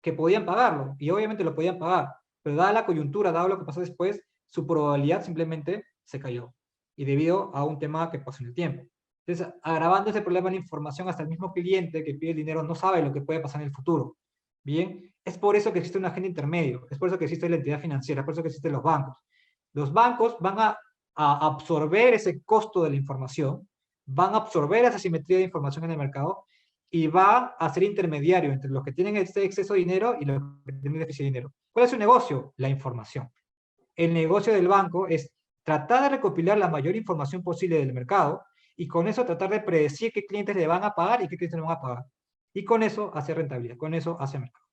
que podían pagarlo, y obviamente lo podían pagar, pero dada la coyuntura, dado lo que pasó después, su probabilidad simplemente se cayó, y debido a un tema que pasó en el tiempo. Entonces, agravando ese problema de la información, hasta el mismo cliente que pide el dinero no sabe lo que puede pasar en el futuro. Bien, es por eso que existe un agente intermedio, es por eso que existe la entidad financiera, es por eso que existen los bancos. Los bancos van a absorber ese costo de la información, van a absorber esa simetría de información en el mercado y va a ser intermediario entre los que tienen este exceso de dinero y los que tienen déficit de dinero. ¿Cuál es su negocio? La información. El negocio del banco es tratar de recopilar la mayor información posible del mercado y con eso tratar de predecir qué clientes le van a pagar y qué clientes no van a pagar. Y con eso hace rentabilidad, con eso hace mercado.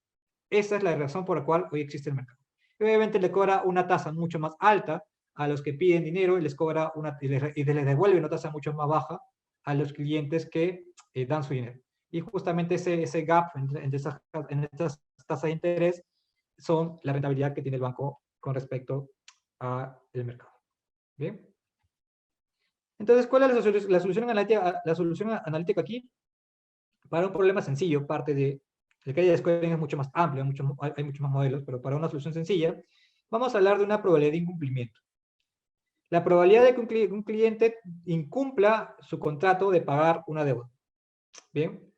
Esa es la razón por la cual hoy existe el mercado. Y obviamente le cobra una tasa mucho más alta a los que piden dinero y les cobra y les devuelve una tasa mucho más baja a los clientes que dan su dinero. Y justamente ese gap entre estas tasas de interés son la rentabilidad que tiene el banco con respecto al mercado. ¿Bien? Entonces, ¿cuál es la solución analítica aquí? Para un problema sencillo, parte de el credit scoring es mucho más amplio, hay muchos más modelos, pero para una solución sencilla, vamos a hablar de una probabilidad de incumplimiento. La probabilidad de que un cliente incumpla su contrato de pagar una deuda. Bien,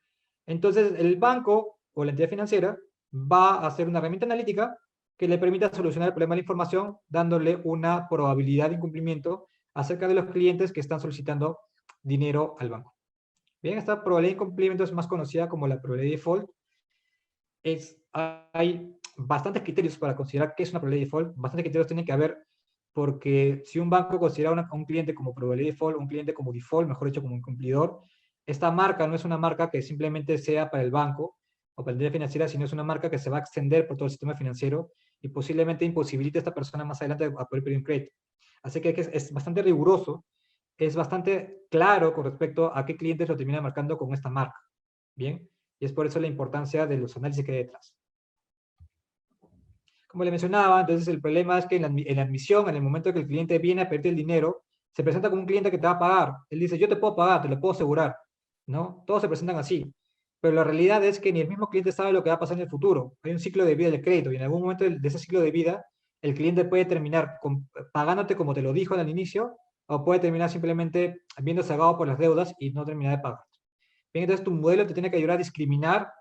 entonces el banco o la entidad financiera va a hacer una herramienta analítica que le permita solucionar el problema de la información dándole una probabilidad de incumplimiento acerca de los clientes que están solicitando dinero al banco. Bien, esta probabilidad de incumplimiento es más conocida como la probabilidad de default. Hay bastantes criterios para considerar qué es una probabilidad de default. Bastantes criterios tienen que haber porque si un banco considera a un cliente como probabilidad de default, un cliente como default, mejor dicho, como incumplidor, esta marca no es una marca que simplemente sea para el banco o para la entidad financiera, sino es una marca que se va a extender por todo el sistema financiero y posiblemente imposibilite a esta persona más adelante a poder pedir un crédito. Así que es bastante riguroso, es bastante claro con respecto a qué clientes lo termina marcando con esta marca. Bien, y es por eso la importancia de los análisis que hay detrás. Como le mencionaba, entonces el problema es que en la admisión, en el momento que el cliente viene a pedirte el dinero, se presenta como un cliente que te va a pagar. Él dice, yo te puedo pagar, te lo puedo asegurar, ¿no? Todos se presentan así. Pero la realidad es que ni el mismo cliente sabe lo que va a pasar en el futuro. Hay un ciclo de vida del crédito y en algún momento de ese ciclo de vida, el cliente puede terminar pagándote como te lo dijo al inicio, o puede terminar simplemente viendo cegado por las deudas y no terminar de pagar. Bien, entonces tu modelo te tiene que ayudar a discriminar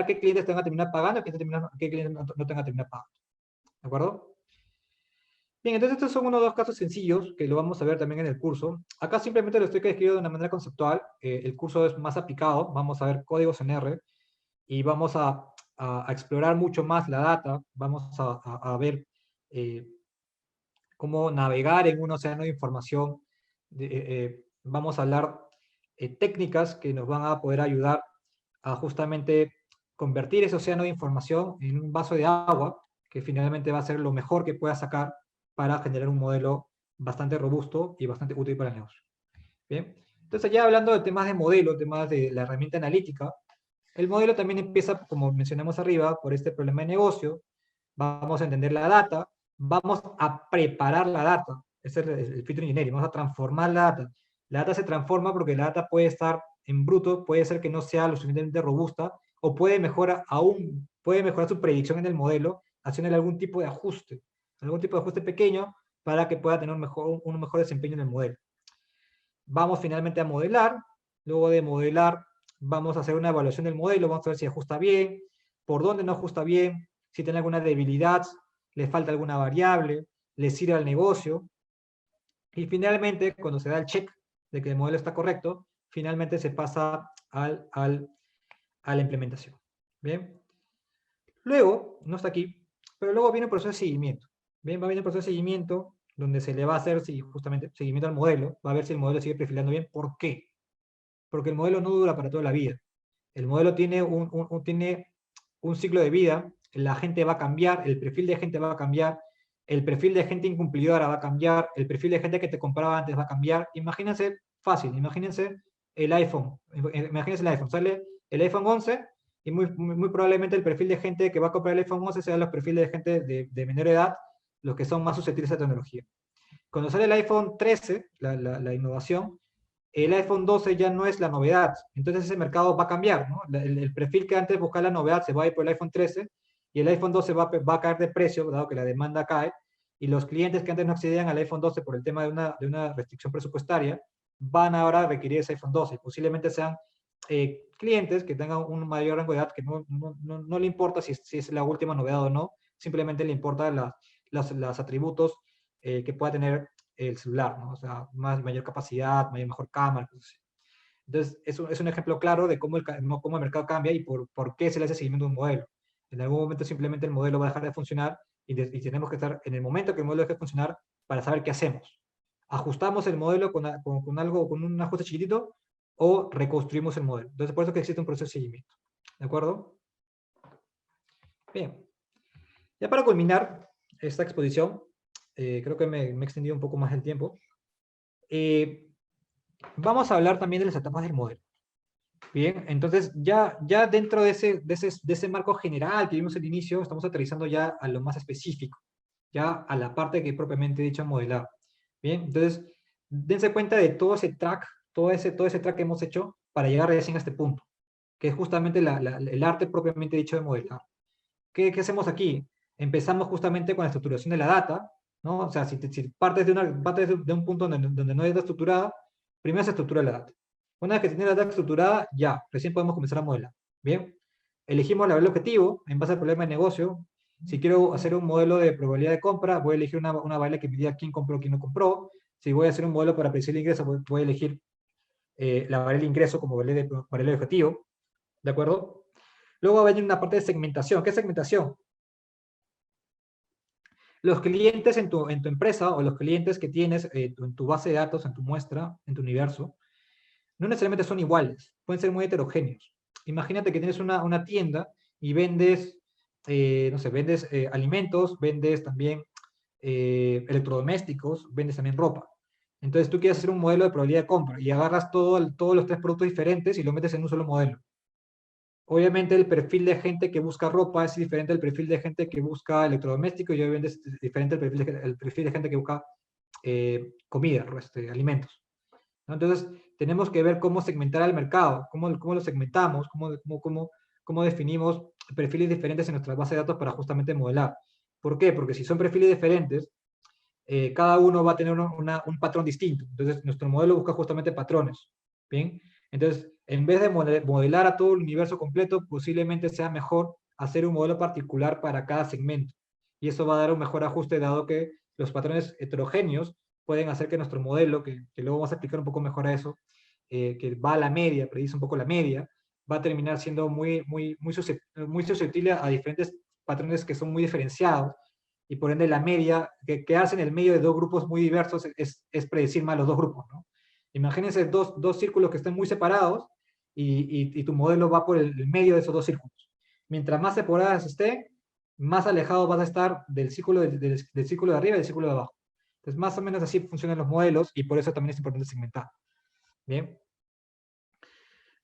qué clientes te van a terminar pagando y qué clientes no te van a terminar pagando. ¿De acuerdo? Bien, entonces estos son unos dos casos sencillos que lo vamos a ver también en el curso. Acá simplemente lo estoy describiendo de una manera conceptual. El curso es más aplicado. Vamos a ver códigos en R y vamos a explorar mucho más la data. Vamos a ver cómo navegar en un océano de información. Vamos a hablar técnicas que nos van a poder ayudar a justamente convertir ese océano de información en un vaso de agua, que finalmente va a ser lo mejor que pueda sacar para generar un modelo bastante robusto y bastante útil para el negocio. Bien, entonces ya hablando de temas de modelo, temas de la herramienta analítica, el modelo también empieza, como mencionamos arriba, por este problema de negocio. Vamos a entender la data, vamos a preparar la data, ese es el filtro engineering, vamos a transformar la data. La data se transforma porque la data puede estar en bruto, puede ser que no sea lo suficientemente robusta, o puede mejorar su predicción en el modelo, haciendo algún tipo de ajuste pequeño para que pueda tener un mejor desempeño en el modelo. Vamos finalmente a modelar, luego de modelar vamos a hacer una evaluación del modelo, vamos a ver si ajusta bien, por dónde no ajusta bien, si tiene alguna debilidad, le falta alguna variable, le sirve al negocio, y finalmente, cuando se da el check de que el modelo está correcto, finalmente se pasa a la implementación. ¿Bien? Luego, no está aquí, pero luego viene el proceso de seguimiento. Bien, va a venir el proceso de seguimiento, donde se le va a hacer justamente seguimiento al modelo, va a ver si el modelo sigue perfilando bien. ¿Por qué? Porque el modelo no dura para toda la vida. El modelo tiene tiene un ciclo de vida, la gente va a cambiar, el perfil de gente va a cambiar, el perfil de gente incumplidora va a cambiar, el perfil de gente que te compraba antes va a cambiar. Imagínense, fácil, imagínense el iPhone, sale el iPhone 11 y muy probablemente el perfil de gente que va a comprar el iPhone 11 sea los perfiles de gente de menor edad, los que son más susceptibles a esa tecnología. Cuando sale el iPhone 13, la innovación, el iPhone 12 ya no es la novedad. Entonces ese mercado va a cambiar, ¿no? El perfil que antes buscaba la novedad se va a ir por el iPhone 13 y el iPhone 12 va a caer de precio, dado que la demanda cae, y los clientes que antes no accedían al iPhone 12 por el tema de una restricción presupuestaria, van ahora a requerir ese iPhone 12. Posiblemente sean clientes que tengan un mayor rango de edad que no le importa si es la última novedad o no, simplemente le importan los atributos que pueda tener el celular, ¿no? O sea, mayor capacidad, mejor cámara, cosas así. Entonces, es un ejemplo claro de cómo cómo el mercado cambia y por qué se le hace seguimiento a un modelo. En algún momento simplemente el modelo va a dejar de funcionar y tenemos que estar en el momento que el modelo deje de funcionar para saber qué hacemos. ¿Ajustamos el modelo con un ajuste chiquitito o reconstruimos el modelo? Entonces, por eso que existe un proceso de seguimiento. ¿De acuerdo? Bien. Ya para culminar esta exposición, creo que me he extendido un poco más el tiempo. Vamos a hablar también de las etapas del modelo. Bien, entonces ya dentro de ese marco general que vimos al inicio, estamos aterrizando ya a lo más específico, ya a la parte que propiamente dicho modelar. Bien, entonces dense cuenta de todo ese track que hemos hecho para llegar recién a este punto, que es justamente el arte propiamente dicho de modelar. ¿Qué hacemos aquí? Empezamos justamente con la estructuración de la data, ¿no? O sea, si partes de un punto donde no hay data estructurada, primero se estructura la data. Una vez que tiene la data estructurada, ya, recién podemos comenzar a modelar. Bien, elegimos la variable objetivo en base al problema de negocio. Si quiero hacer un modelo de probabilidad de compra, voy a elegir una variable que me diga quién compró, quién no compró. Si voy a hacer un modelo para predecir el ingreso, voy a elegir la variable de ingreso como variable de objetivo. ¿De acuerdo? Luego va a venir una parte de segmentación. ¿Qué es segmentación? Los clientes en tu empresa o los clientes que tienes en tu base de datos, en tu muestra, en tu universo, no necesariamente son iguales, pueden ser muy heterogéneos. Imagínate que tienes una tienda y vendes, no sé, vendes alimentos, vendes también electrodomésticos, vendes también ropa. Entonces tú quieres hacer un modelo de probabilidad de compra y agarras todos los tres productos diferentes y lo metes en un solo modelo. Obviamente el perfil de gente que busca ropa es diferente al perfil de gente que busca electrodoméstico y obviamente es diferente el perfil de gente que busca comida, alimentos, ¿no? Entonces tenemos que ver cómo segmentar al mercado, cómo lo segmentamos, cómo definimos perfiles diferentes en nuestra base de datos para justamente modelar. ¿Por qué? Porque si son perfiles diferentes, cada uno va a tener un patrón distinto. Entonces nuestro modelo busca justamente patrones. ¿Bien? Entonces, en vez de modelar a todo el universo completo, posiblemente sea mejor hacer un modelo particular para cada segmento. Y eso va a dar un mejor ajuste, dado que los patrones heterogéneos pueden hacer que nuestro modelo, que luego vamos a explicar un poco mejor a eso, que va a la media, predice un poco la media, va a terminar siendo muy susceptible a diferentes patrones que son muy diferenciados, y por ende la media, que hace en el medio de dos grupos muy diversos, es predecir más los dos grupos, ¿no? Imagínense dos círculos que estén muy separados y tu modelo va por el medio de esos dos círculos. Mientras más separadas esté, más alejado vas a estar del círculo del círculo de arriba y del círculo de abajo. Entonces, más o menos así funcionan los modelos y por eso también es importante segmentar. Bien.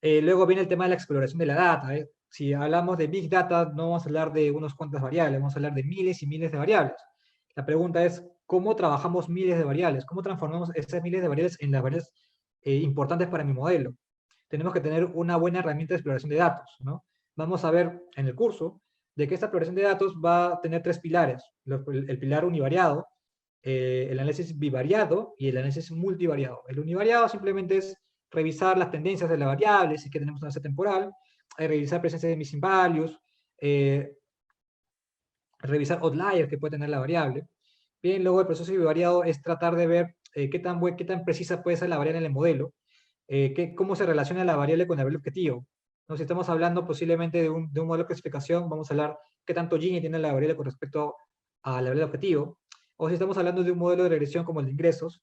Luego viene el tema de la exploración de la data. Si hablamos de Big Data, no vamos a hablar de unos cuantas variables, vamos a hablar de miles y miles de variables. La pregunta es, ¿cómo trabajamos miles de variables? ¿Cómo transformamos esas miles de variables en las variables importantes para mi modelo? Tenemos que tener una buena herramienta de exploración de datos, ¿no? Vamos a ver en el curso de que esta exploración de datos va a tener tres pilares. El pilar univariado, el análisis bivariado y el análisis multivariado. El univariado simplemente es revisar las tendencias de la variable, si es que tenemos una base temporal, revisar presencia de missing values, revisar outliers que puede tener la variable. Bien, luego el proceso bivariado es tratar de ver qué tan precisa puede ser la variable en el modelo, cómo se relaciona la variable con la variable objetivo. ¿No? Si estamos hablando posiblemente de un modelo de clasificación, vamos a hablar qué tanto Gini tiene la variable con respecto a la variable objetivo. O si estamos hablando de un modelo de regresión como el de ingresos,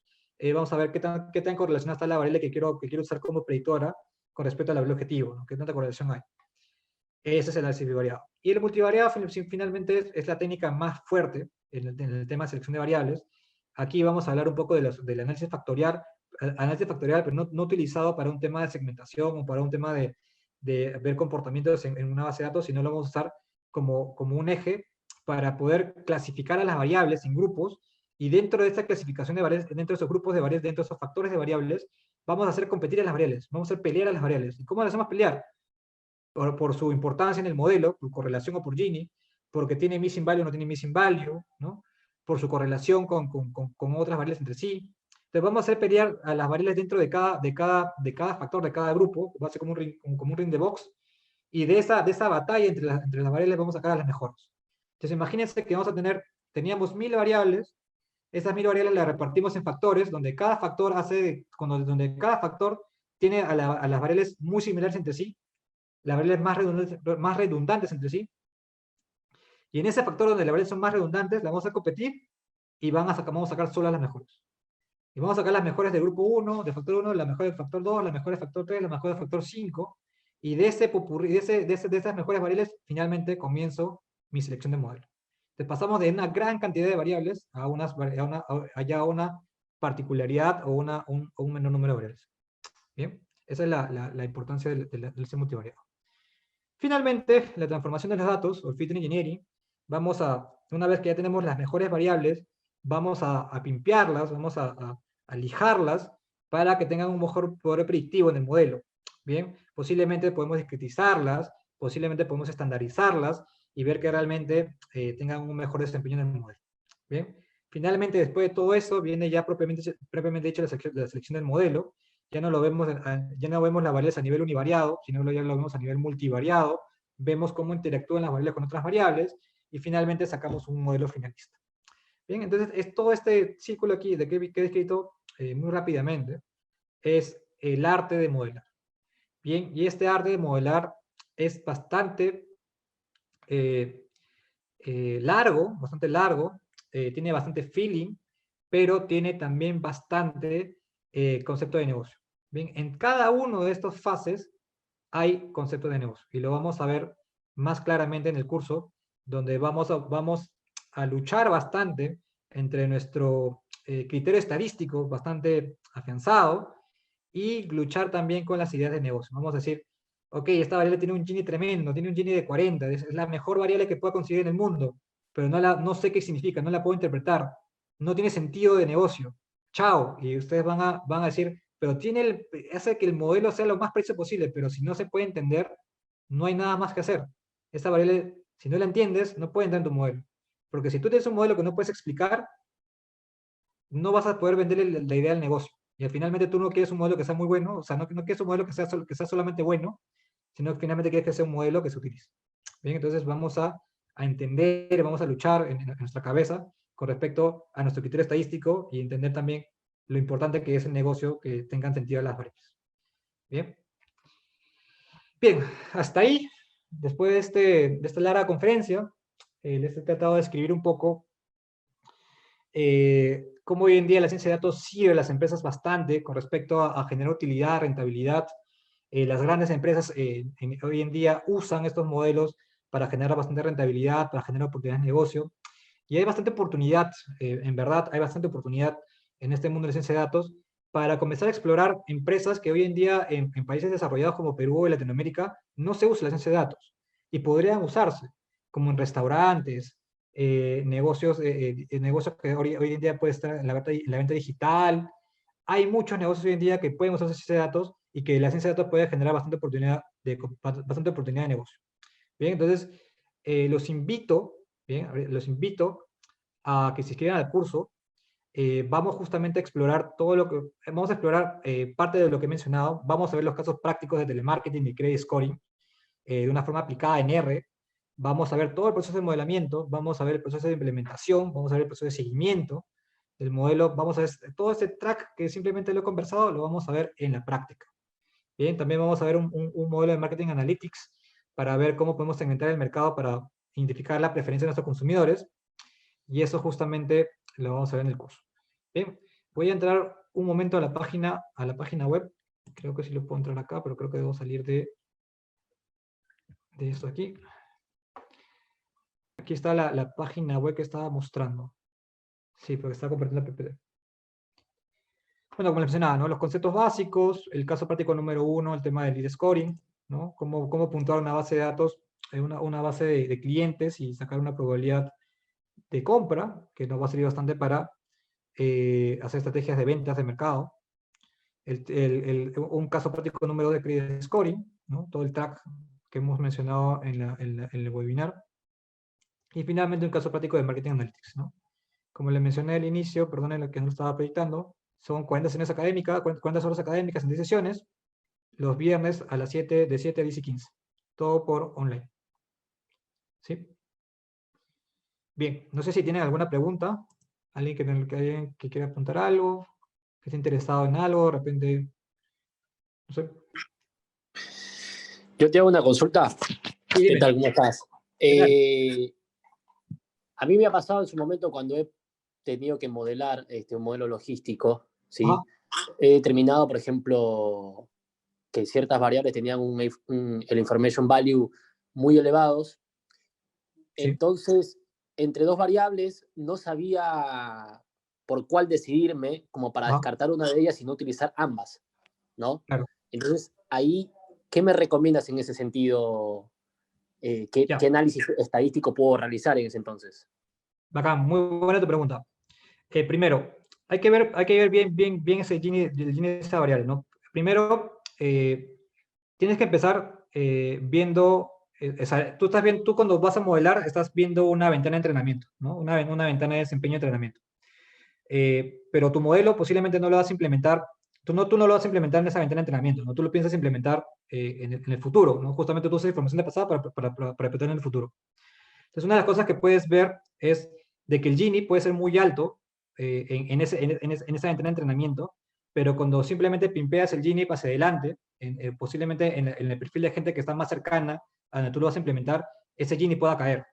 vamos a ver qué tan correlacionada está la variable que quiero usar como predictora con respecto a la variable objetivo, ¿no? Qué tanta correlación hay. Ese es el análisis bivariado. Y el multivariado finalmente es la técnica más fuerte en el tema de selección de variables. Aquí vamos a hablar un poco del análisis factorial, pero no utilizado para un tema de segmentación o para un tema de ver comportamientos en una base de datos, sino lo vamos a usar como un eje para poder clasificar a las variables en grupos, y dentro de esta clasificación de variables, dentro de esos grupos de variables, dentro de esos factores de variables, vamos a hacer competir a las variables, vamos a hacer pelear a las variables. ¿Y cómo las hacemos pelear? Por su importancia en el modelo, por correlación o por Gini, porque tiene missing value o no tiene missing value, ¿no? Por su correlación con otras variables entre sí. Entonces vamos a hacer pelear a las variables dentro de cada factor, de cada grupo, va a ser como un ring de box, y de esa batalla entre las variables vamos a sacar a las mejores. Entonces imagínense que teníamos 1000 variables, esas 1000 variables las repartimos en factores, donde cada factor donde cada factor tiene a las variables muy similares entre sí, las variables más redundantes entre sí, y en ese factor donde las variables son más redundantes, las vamos a competir y vamos a sacar solo las mejores. Y vamos a sacar las mejores del grupo 1, de factor 1, las mejores del factor 2, las mejores del factor 3, las mejores del factor 5, y de esas mejores variables, finalmente comienzo mi selección de modelo. Entonces pasamos de una gran cantidad de variables a una particularidad o un menor número de variables. Bien, esa es la importancia del sistema multivariado. Finalmente, la transformación de los datos, o el feature engineering, una vez que ya tenemos las mejores variables, vamos a pimpearlas, vamos a lijarlas para que tengan un mejor poder predictivo en el modelo. Bien, posiblemente podemos discretizarlas, posiblemente podemos estandarizarlas y ver que realmente tengan un mejor desempeño en el modelo. Bien, finalmente, después de todo eso, viene ya propiamente dicho la selección del modelo. Ya no vemos las variables a nivel univariado, sino ya lo vemos a nivel multivariado, vemos cómo interactúan las variables con otras variables, y finalmente sacamos un modelo finalista. Bien, entonces es todo este círculo aquí que he descrito muy rápidamente, es el arte de modelar. Bien, y este arte de modelar es bastante bastante largo, tiene bastante feeling, pero tiene también bastante concepto de negocio. Bien, en cada uno de estas fases hay concepto de negocio, y lo vamos a ver más claramente en el curso, donde vamos a luchar bastante entre nuestro criterio estadístico bastante afianzado, y luchar también con las ideas de negocio. Vamos a decir, ok, esta variable tiene un Gini tremendo, tiene un Gini de 40, es la mejor variable que pueda conseguir en el mundo, pero no sé qué significa, no la puedo interpretar, no tiene sentido de negocio. Chao. Y ustedes van a decir, pero hace que el modelo sea lo más preciso posible, pero si no se puede entender, no hay nada más que hacer. Esta variable, si no la entiendes, no puede entrar en tu modelo. Porque si tú tienes un modelo que no puedes explicar, no vas a poder venderle la idea del negocio. Y finalmente tú no quieres un modelo que sea muy bueno, o sea, no quieres un modelo que sea solamente bueno, sino que finalmente quieres que sea un modelo que se utilice. Bien, entonces vamos a entender, vamos a luchar en nuestra cabeza con respecto a nuestro criterio estadístico, y entender también lo importante que es el negocio, que tengan sentido las variables. Bien. Bien, hasta ahí, después de esta larga conferencia, les he tratado de escribir un poco cómo hoy en día la ciencia de datos sirve a las empresas bastante con respecto a generar utilidad, rentabilidad. Las grandes empresas hoy en día usan estos modelos para generar bastante rentabilidad, para generar oportunidades de negocio. Y hay bastante oportunidad, en verdad, hay bastante oportunidad en este mundo de la ciencia de datos para comenzar a explorar empresas que hoy en día en países desarrollados como Perú y Latinoamérica no se usa la ciencia de datos, y podrían usarse, como en restaurantes, negocios que hoy en día puede estar en la venta digital. Hay muchos negocios hoy en día que pueden usar ciencia de datos, y que la ciencia de datos puede generar bastante oportunidad de negocio. Bien, entonces los invito a que se inscriban al curso. Vamos justamente a explorar vamos a explorar parte de lo que he mencionado. Vamos a ver los casos prácticos de telemarketing y credit scoring de una forma aplicada en R. vamos a ver todo el proceso de modelamiento, vamos a ver el proceso de implementación, vamos a ver el proceso de seguimiento del modelo, vamos a ver todo este track que simplemente lo he conversado, lo vamos a ver en la práctica. Bien, también vamos a ver un modelo de marketing analytics para ver cómo podemos segmentar el mercado para identificar la preferencia de nuestros consumidores, y eso justamente lo vamos a ver en el curso. Bien, voy a entrar un momento a la página web. Creo que sí lo puedo entrar acá, pero creo que debo salir de esto aquí. Aquí está la página web que estaba mostrando. Sí, porque está compartiendo la PPT. Bueno, como les mencionaba, ¿no? Los conceptos básicos, el caso práctico número 1, el tema del lead scoring, ¿no? Cómo puntuar una base de datos, una base de clientes y sacar una probabilidad de compra, que nos va a servir bastante para hacer estrategias de ventas de mercado. Un caso práctico número de credit scoring, ¿no? Todo el track que hemos mencionado en el webinar. Y finalmente un caso práctico de marketing analytics, ¿no? Como les mencioné al inicio, perdonen lo que no estaba proyectando, son 40 sesiones académicas, 40 horas académicas en 10 sesiones, los viernes a las 7, de 7 a 10 y 15. Todo por online. ¿Sí? Bien, no sé si tienen alguna pregunta, alguien que quiera apuntar algo, que esté interesado en algo, de repente, no sé. Yo te hago una consulta. Sí, ¿Qué dime. tal? ¿Cómo estás? A mí me ha pasado en su momento cuando he tenido que modelar un modelo logístico, ¿sí? He determinado, por ejemplo, que ciertas variables tenían el information value muy elevados. Sí. Entonces, entre dos variables, no sabía por cuál decidirme como para descartar una de ellas y no utilizar ambas, ¿no? Claro. Entonces, ahí, ¿qué me recomiendas en ese sentido? ¿Qué análisis estadístico puedo realizar en ese entonces? Bacán, muy buena tu pregunta. Primero, hay que ver bien ese Gini de esa variable, ¿no? Primero, tienes que empezar viendo, o sea, tú cuando vas a modelar, estás viendo una ventana de entrenamiento, ¿no? Una ventana de desempeño de entrenamiento. Pero tu modelo posiblemente no lo vas a implementar, tú no lo vas a implementar en esa ventana de entrenamiento, ¿no? Tú lo piensas implementar en el futuro, ¿no? Justamente tú usas información de pasada para aplicar en el futuro. Entonces, una de las cosas que puedes ver es de que el Gini puede ser muy alto en esa ventana de entrenamiento, pero cuando simplemente pimpeas el Gini hacia adelante, posiblemente en el perfil de gente que está más cercana a donde tú lo vas a implementar, ese Gini pueda caer.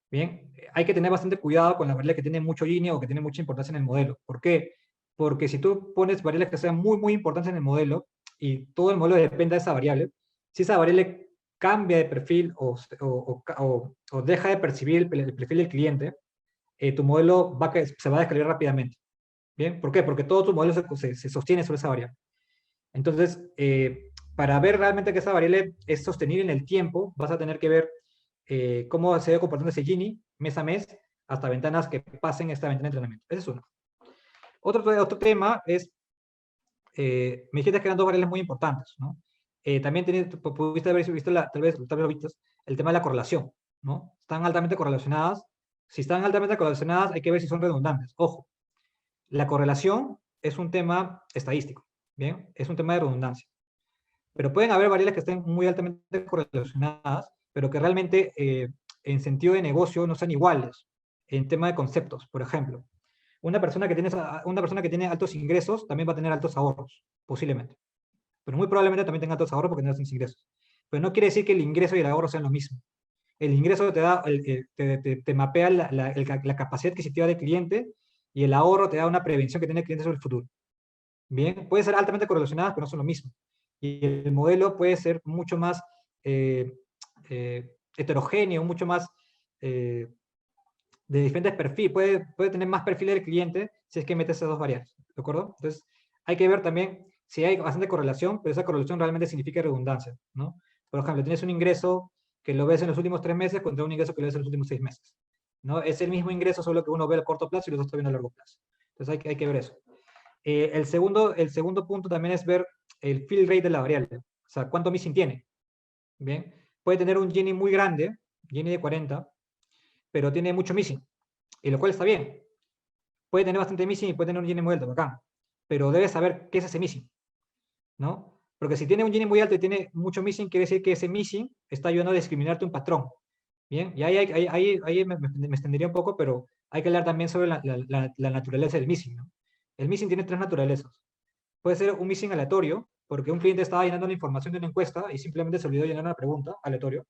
Bien, hay que tener bastante cuidado con las variables que tienen mucho Gini o que tienen mucha importancia en el modelo. ¿Por qué? Porque si tú pones variables que sean muy importantes en el modelo y todo el modelo depende de esa variable, si esa variable cambia de perfil o deja de percibir el perfil del cliente, tu modelo se va a descalibrar rápidamente. ¿Bien? ¿Por qué? Porque todo tu modelo se sostiene sobre esa variable. Entonces, para ver realmente que esa variable es sostenible en el tiempo, vas a tener que ver cómo se va comportando ese Gini mes a mes hasta ventanas que pasen esta ventana de entrenamiento. Ese es uno. Otro tema es, me dijiste que eran dos variables muy importantes, ¿no? También pudiste haber visto, tal vez lo viste, el tema de la correlación, ¿no? Están altamente correlacionadas. Si están altamente correlacionadas, hay que ver si son redundantes. Ojo, la correlación es un tema estadístico, ¿bien? Es un tema de redundancia. Pero pueden haber variables que estén muy altamente correlacionadas, pero que realmente en sentido de negocio no sean iguales. En tema de conceptos, por ejemplo. Una persona que tiene altos ingresos también va a tener altos ahorros, posiblemente. Pero muy probablemente también tenga altos ahorros porque tiene altos ingresos. Pero no quiere decir que el ingreso y el ahorro sean lo mismo. El ingreso te da, te mapea la capacidad adquisitiva del cliente, y el ahorro te da una prevención que tiene el cliente sobre el futuro. Bien, puede ser altamente correlacionadas, pero no son lo mismo. Y el modelo puede ser mucho más heterogéneo, mucho más de diferentes perfiles, puede tener más perfiles del cliente si es que metes esas dos variables, ¿de acuerdo? Entonces, hay que ver también si hay bastante correlación, pero esa correlación realmente significa redundancia, ¿no? Por ejemplo, tienes un ingreso que lo ves en los últimos 3 meses contra un ingreso que lo ves en los últimos 6 meses, ¿no? Es el mismo ingreso, solo que uno ve a corto plazo y los otros ven a largo plazo. Entonces, hay que ver eso. El segundo punto también es ver el fill rate de la variable, o sea, cuánto missing tiene. Bien, puede tener un Gini muy grande, Gini de 40, pero tiene mucho missing, y lo cual está bien. Puede tener bastante missing y puede tener un Gini muy alto, bacán, pero debes saber qué es ese missing, ¿no? Porque si tiene un Gini muy alto y tiene mucho missing, quiere decir que ese missing está ayudando a discriminarte un patrón. Bien, y ahí me extendería un poco, pero hay que hablar también sobre la naturaleza del missing, ¿no? El missing tiene tres naturalezas. Puede ser un missing aleatorio, porque un cliente estaba llenando la información de una encuesta y simplemente se olvidó llenar una pregunta, aleatorio.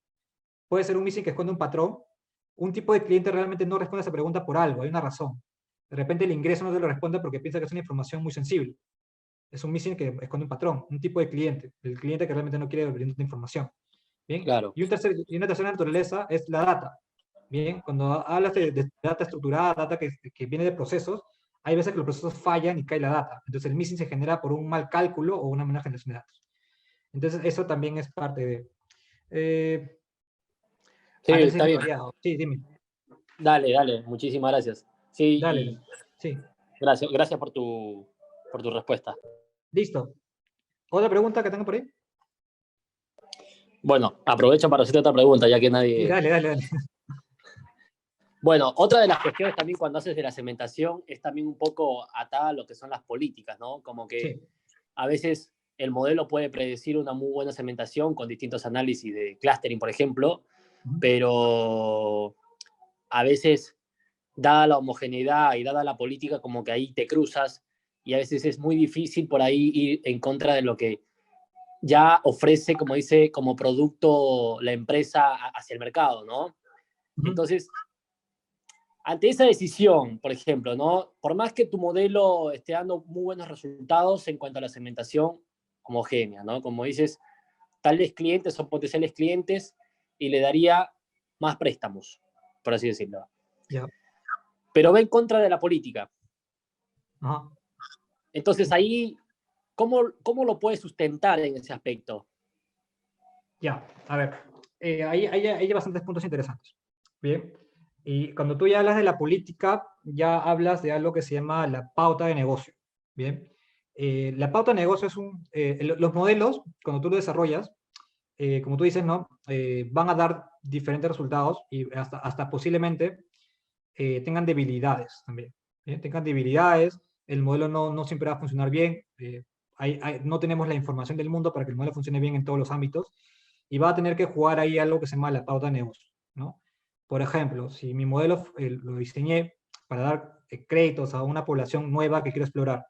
Puede ser un missing que esconde un patrón. Un tipo de cliente realmente no responde a esa pregunta por algo, hay una razón. De repente el ingreso no te lo responde porque piensa que es una información muy sensible. Es un missing que esconde un patrón, un tipo de cliente, el cliente que realmente no quiere brindar información. Bien, Claro. y una tercera naturaleza es la data. Bien, cuando hablas de data estructurada, data que viene de procesos, hay veces que los procesos fallan y cae la data. Entonces el missing se genera por un mal cálculo o una mala generación de datos. Entonces eso también es parte de... Sí, análisis está bien. variado. Sí, dime. Dale, muchísimas gracias. Sí, Dale, y dale. Sí, gracias por tu respuesta. listo. ¿Otra pregunta que tengo por ahí? Bueno, aprovecho para hacerte otra pregunta, ya que Sí, nadie... dale. Bueno, otra de las cuestiones también cuando haces de la segmentación es también un poco atada a lo que son las políticas, ¿no? Como que Sí. a veces el modelo puede predecir una muy buena segmentación con distintos análisis de clustering, por ejemplo, pero a veces, dada la homogeneidad y dada la política, como que ahí te cruzas y a veces es muy difícil por ahí ir en contra de lo que ya ofrece, como dice, como producto la empresa hacia el mercado, ¿no? Entonces, ante esa decisión, por ejemplo, ¿no? Por más que tu modelo esté dando muy buenos resultados en cuanto a la segmentación homogénea, ¿no? Como dices, tales clientes son potenciales clientes y le daría más préstamos, por así decirlo. Ya. Pero va en contra de la política. Ajá. Entonces ahí, ¿cómo lo puedes sustentar en ese aspecto? Ya, a ver. Hay bastantes puntos interesantes. Bien. Y cuando tú ya hablas de la política, ya hablas de algo que se llama la pauta de negocio. Bien. La pauta de negocio es los modelos, cuando tú lo desarrollas, como tú dices, ¿no? Van a dar diferentes resultados y hasta posiblemente tengan debilidades también. ¿Bien? Tengan debilidades, el modelo no siempre va a funcionar bien, no tenemos la información del mundo para que el modelo funcione bien en todos los ámbitos, y va a tener que jugar ahí algo que se llama la pauta de negocio, ¿no? Por ejemplo, si mi modelo lo diseñé para dar créditos a una población nueva que quiero explorar,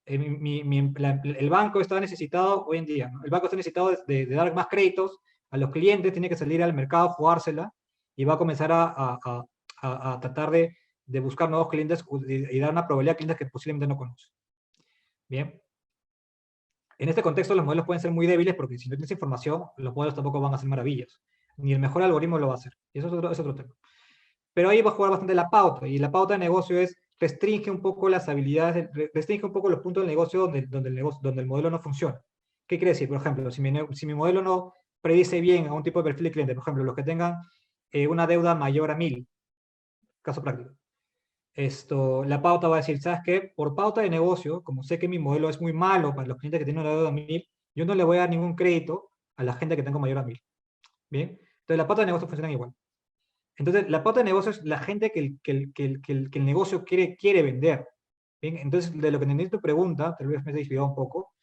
el banco está necesitado hoy en día, ¿no? El banco está necesitado de dar más créditos a los clientes, tiene que salir al mercado, jugársela, y va a comenzar a tratar de buscar nuevos clientes y dar una probabilidad a clientes que posiblemente no conoce. Bien. En este contexto los modelos pueden ser muy débiles porque si no tienes información, los modelos tampoco van a hacer maravillas. Ni el mejor algoritmo lo va a hacer. Y eso es otro tema. Pero ahí va a jugar bastante la pauta. Y la pauta de negocio restringe un poco las habilidades, restringe un poco los puntos del negocio donde el modelo no funciona. ¿Qué quiere decir? Por ejemplo, si mi modelo no predice bien a un tipo de perfil de cliente, por ejemplo, los que tengan una deuda mayor a 1000, caso práctico. La pauta va a decir, ¿sabes qué? Por pauta de negocio, como sé que mi modelo es muy malo para los clientes que tienen una deuda a 1000, yo no le voy a dar ningún crédito a la gente que tenga mayor a 1000. ¿Bien? Entonces, la pauta de negocio funciona igual. Entonces, la pauta de negocio es la gente que el negocio quiere vender. ¿Bien? Entonces, de lo que entendí tu pregunta, tal vez me he desviado un poco,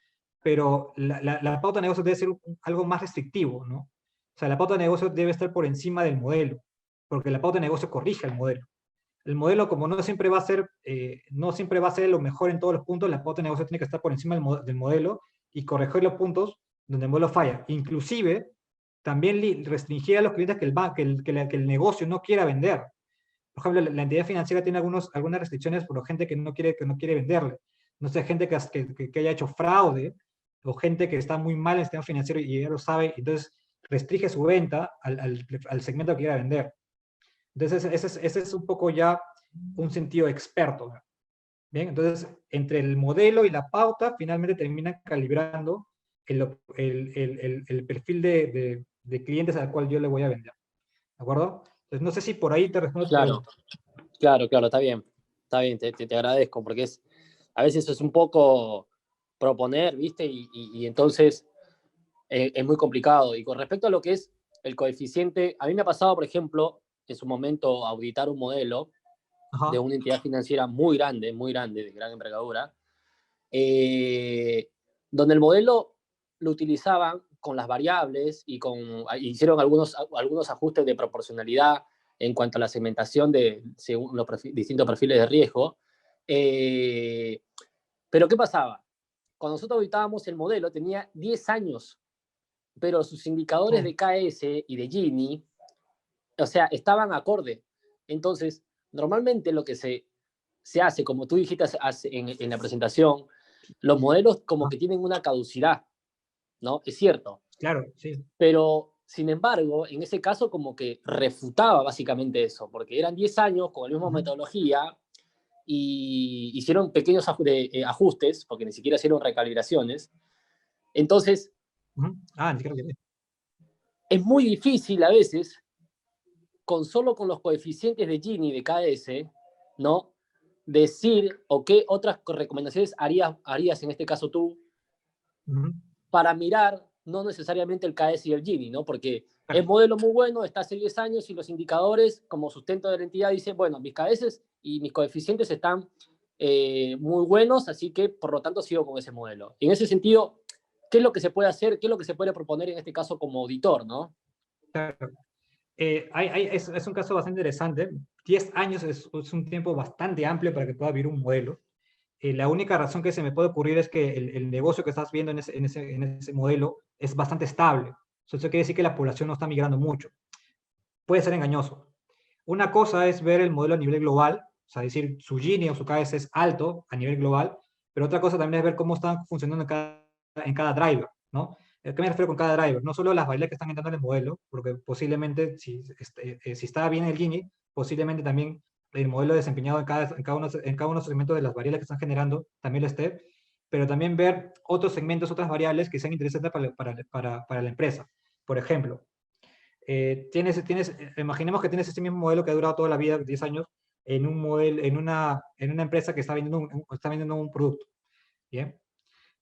pero la pauta de negocio debe ser algo más restrictivo, ¿no? O sea, la pauta de negocio debe estar por encima del modelo, porque la pauta de negocio corrige el modelo. El modelo, como no siempre va a ser lo mejor en todos los puntos, la pauta de negocio tiene que estar por encima del modelo y corregir los puntos donde el modelo falla. Inclusive, también restringir a los clientes que el negocio no quiera vender. Por ejemplo, la entidad financiera tiene algunas restricciones por gente que no quiere venderle. No sé, gente que haya hecho fraude o gente que está muy mal en el sistema financiero y ya lo sabe, entonces restringe su venta al segmento que quiera vender. Entonces, ese es un poco ya un sentido experto. Bien, entonces, entre el modelo y la pauta, finalmente terminan calibrando el perfil de clientes al cual yo le voy a vender. ¿De acuerdo? Entonces, no sé si por ahí te respondo tu Claro, pregunta. claro, está bien, te agradezco, porque a veces es un poco proponer, ¿viste? Y entonces es muy complicado. Y con respecto a lo que es el coeficiente, a mí me ha pasado, por ejemplo, en su momento auditar un modelo de Ajá. una entidad financiera muy grande, de gran envergadura, donde el modelo lo utilizaban con las variables y hicieron algunos ajustes de proporcionalidad en cuanto a la segmentación según los distintos perfiles de riesgo. Pero ¿qué pasaba? Cuando nosotros auditábamos el modelo tenía 10 años, pero sus indicadores de KS y de Gini, o sea, estaban acorde. Entonces, normalmente lo que se hace, como tú dijiste en la presentación, los modelos como que tienen una caducidad, ¿no? Es cierto. Claro, sí. Pero, sin embargo, en ese caso como que refutaba básicamente eso, porque eran 10 años con la misma metodología y hicieron pequeños ajustes, porque ni siquiera hicieron recalibraciones. Entonces, Ni siquiera que... es muy difícil a veces, solo con los coeficientes de Gini y de KS, ¿no? Decir, o qué otras recomendaciones harías en este caso tú, para mirar no necesariamente el KS y el Gini, ¿no? Porque el modelo muy bueno, está hace 10 años y los indicadores como sustento de la entidad dicen, bueno, mis KS y mis coeficientes están muy buenos, así que por lo tanto sigo con ese modelo. Y en ese sentido, ¿qué es lo que se puede hacer? ¿Qué es lo que se puede proponer en este caso como auditor, ¿no? Claro. Es un caso bastante interesante. 10 años es un tiempo bastante amplio para que pueda vivir un modelo. La única razón que se me puede ocurrir es que el negocio que estás viendo en ese modelo es bastante estable. Eso quiere decir que la población no está migrando mucho. Puede ser engañoso. Una cosa es ver el modelo a nivel global, o sea, decir su Gini o su KS es alto a nivel global, pero otra cosa también es ver cómo están funcionando en cada driver, ¿no? ¿A qué me refiero con cada driver? No solo las variables que están entrando en el modelo, porque posiblemente si está bien el Gini, posiblemente también el modelo desempeñado en cada uno de los segmentos de las variables que están generando también lo esté, pero también ver otros segmentos, otras variables que sean interesantes para la empresa. Por ejemplo, imaginemos que tienes este mismo modelo que ha durado toda la vida, 10 años, en una empresa que está vendiendo un producto. ¿Bien?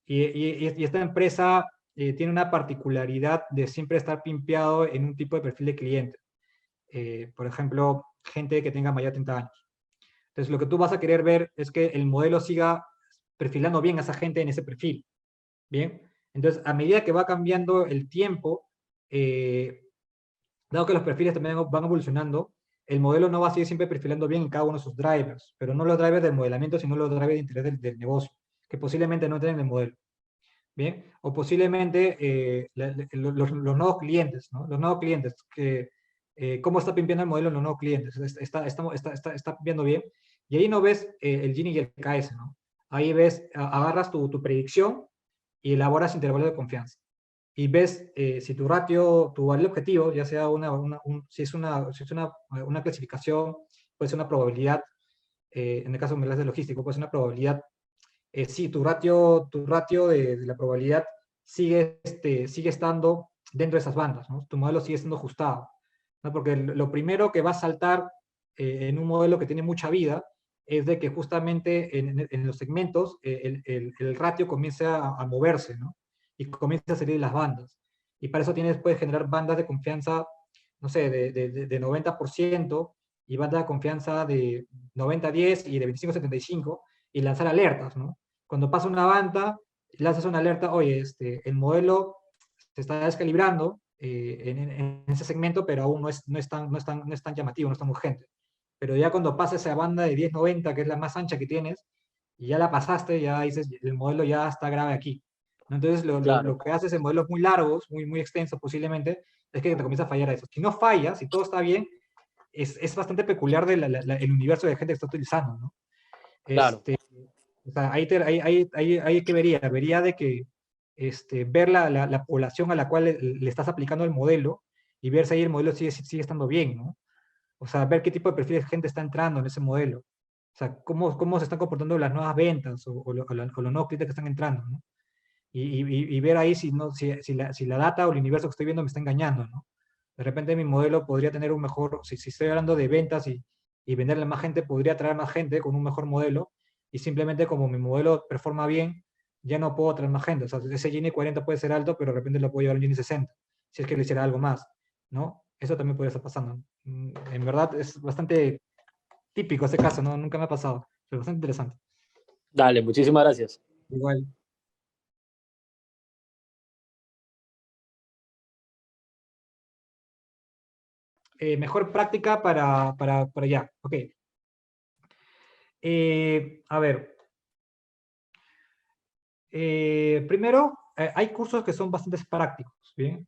Y esta empresa tiene una particularidad de siempre estar pimpeado en un tipo de perfil de cliente. Por ejemplo, gente que tenga mayor de 30 años. Entonces, lo que tú vas a querer ver es que el modelo siga perfilando bien a esa gente en ese perfil. ¿Bien? Entonces, a medida que va cambiando el tiempo, dado que los perfiles también van evolucionando, el modelo no va a seguir siempre perfilando bien en cada uno de sus drivers, pero no los drivers de modelamiento, sino los drivers de interés del negocio, que posiblemente no tienen el modelo. ¿Bien? O posiblemente los nuevos clientes, ¿no? Los nuevos clientes, cómo está pimpeando el modelo en los nuevos clientes, está pimpeando bien, y ahí no ves el Gini y el KS, ¿no? Ahí ves, agarras tu predicción y elaboras intervalos de confianza. Y ves si tu ratio, tu valor objetivo, ya sea si es una clasificación, puede ser una probabilidad, en el caso de enlace logístico, puede ser una probabilidad. Si tu ratio de la probabilidad sigue estando dentro de esas bandas, ¿no? Tu modelo sigue siendo ajustado, ¿no? Porque lo primero que va a saltar en un modelo que tiene mucha vida es de que justamente en los segmentos el ratio comience a moverse, ¿no? Y comienza a salir de las bandas. Y para eso puedes generar bandas de confianza, no sé, de 90% y bandas de confianza de 90-10 y de 25-75 y lanzar alertas, ¿no? Cuando pasa una banda, lanzas una alerta, oye, el modelo se está descalibrando en ese segmento, pero aún no es tan llamativo, no es tan urgente. Pero ya cuando pasa esa banda de 10-90, que es la más ancha que tienes, y ya la pasaste, ya dices, el modelo ya está grave aquí. ¿No? Entonces, lo que haces en modelos muy largos, muy extensos posiblemente, es que te comienza a fallar a eso. Si no falla, si todo está bien, es bastante peculiar del universo de gente que está utilizando, ¿no? Claro. O sea, ahí que vería de que ver la población a la cual le estás aplicando el modelo y ver si ahí el modelo sigue estando bien, ¿no? O sea, ver qué tipo de perfil de gente está entrando en ese modelo. O sea, cómo se están comportando las nuevas ventas o los nuevos clientes que están entrando, ¿no? Y ver ahí si la data o el universo que estoy viendo me está engañando, ¿no? De repente mi modelo podría tener un mejor, si estoy hablando de ventas y venderle a más gente, podría atraer más gente con un mejor modelo, y simplemente como mi modelo performa bien, ya no puedo atraer más gente. O sea, ese Gini 40 puede ser alto, pero de repente lo puedo llevar a un Gini 60, si es que le hiciera algo más, ¿no? Eso también podría estar pasando. En verdad es bastante típico ese caso, ¿no? Nunca me ha pasado, pero bastante interesante. Dale, muchísimas gracias. Igual. mejor práctica para allá. Ok. A ver. Primero, hay cursos que son bastante prácticos, ¿bien?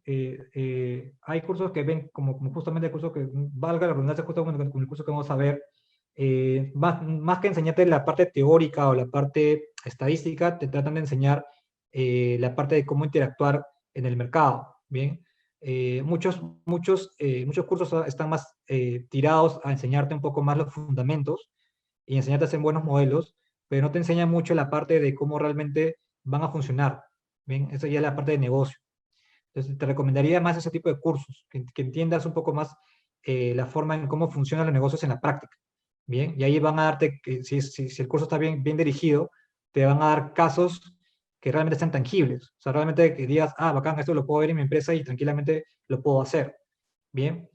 Hay cursos que ven como justamente el curso que, valga la redundancia, justo con el curso que vamos a ver, más que enseñarte la parte teórica o la parte estadística, te tratan de enseñar la parte de cómo interactuar en el mercado, ¿bien? Muchos cursos están más tirados a enseñarte un poco más los fundamentos y enseñarte a hacer buenos modelos, pero no te enseñan mucho la parte de cómo realmente van a funcionar, ¿bien? Eso ya es la parte de negocio. Entonces, te recomendaría más ese tipo de cursos, que entiendas un poco más la forma en cómo funcionan los negocios en la práctica, ¿bien? Y ahí van a darte, si el curso está bien dirigido, te van a dar casos que realmente sean tangibles. O sea, realmente que digas, ah, bacán, esto lo puedo ver en mi empresa y tranquilamente lo puedo hacer, ¿bien?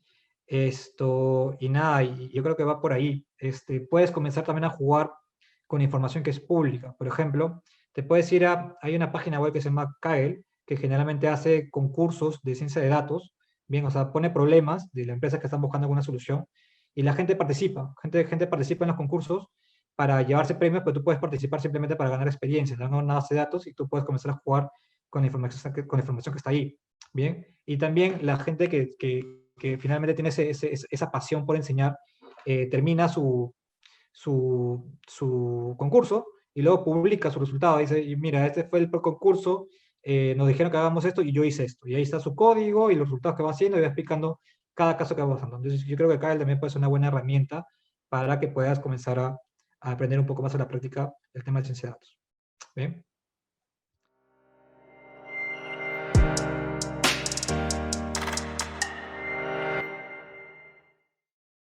Y nada, y yo creo que va por ahí. Puedes comenzar también a jugar con información que es pública. Por ejemplo, te puedes ir hay una página web que se llama Kaggle, que generalmente hace concursos de ciencia de datos, bien, o sea, pone problemas de la empresa que están buscando alguna solución, y la gente participa, gente participa en los concursos para llevarse premios, pero tú puedes participar simplemente para ganar experiencia, dan una base de datos y tú puedes comenzar a jugar con la información que está ahí, bien, y también la gente que finalmente tiene esa pasión por enseñar, termina su concurso y luego publica su resultado. Dice, y mira, este fue el concurso, nos dijeron que hagamos esto y yo hice esto. Y ahí está su código y los resultados que va haciendo y va explicando cada caso que va pasando. Entonces yo creo que Kaggle también puede ser una buena herramienta para que puedas comenzar a aprender un poco más a la práctica el tema de ciencia de datos. ¿Bien?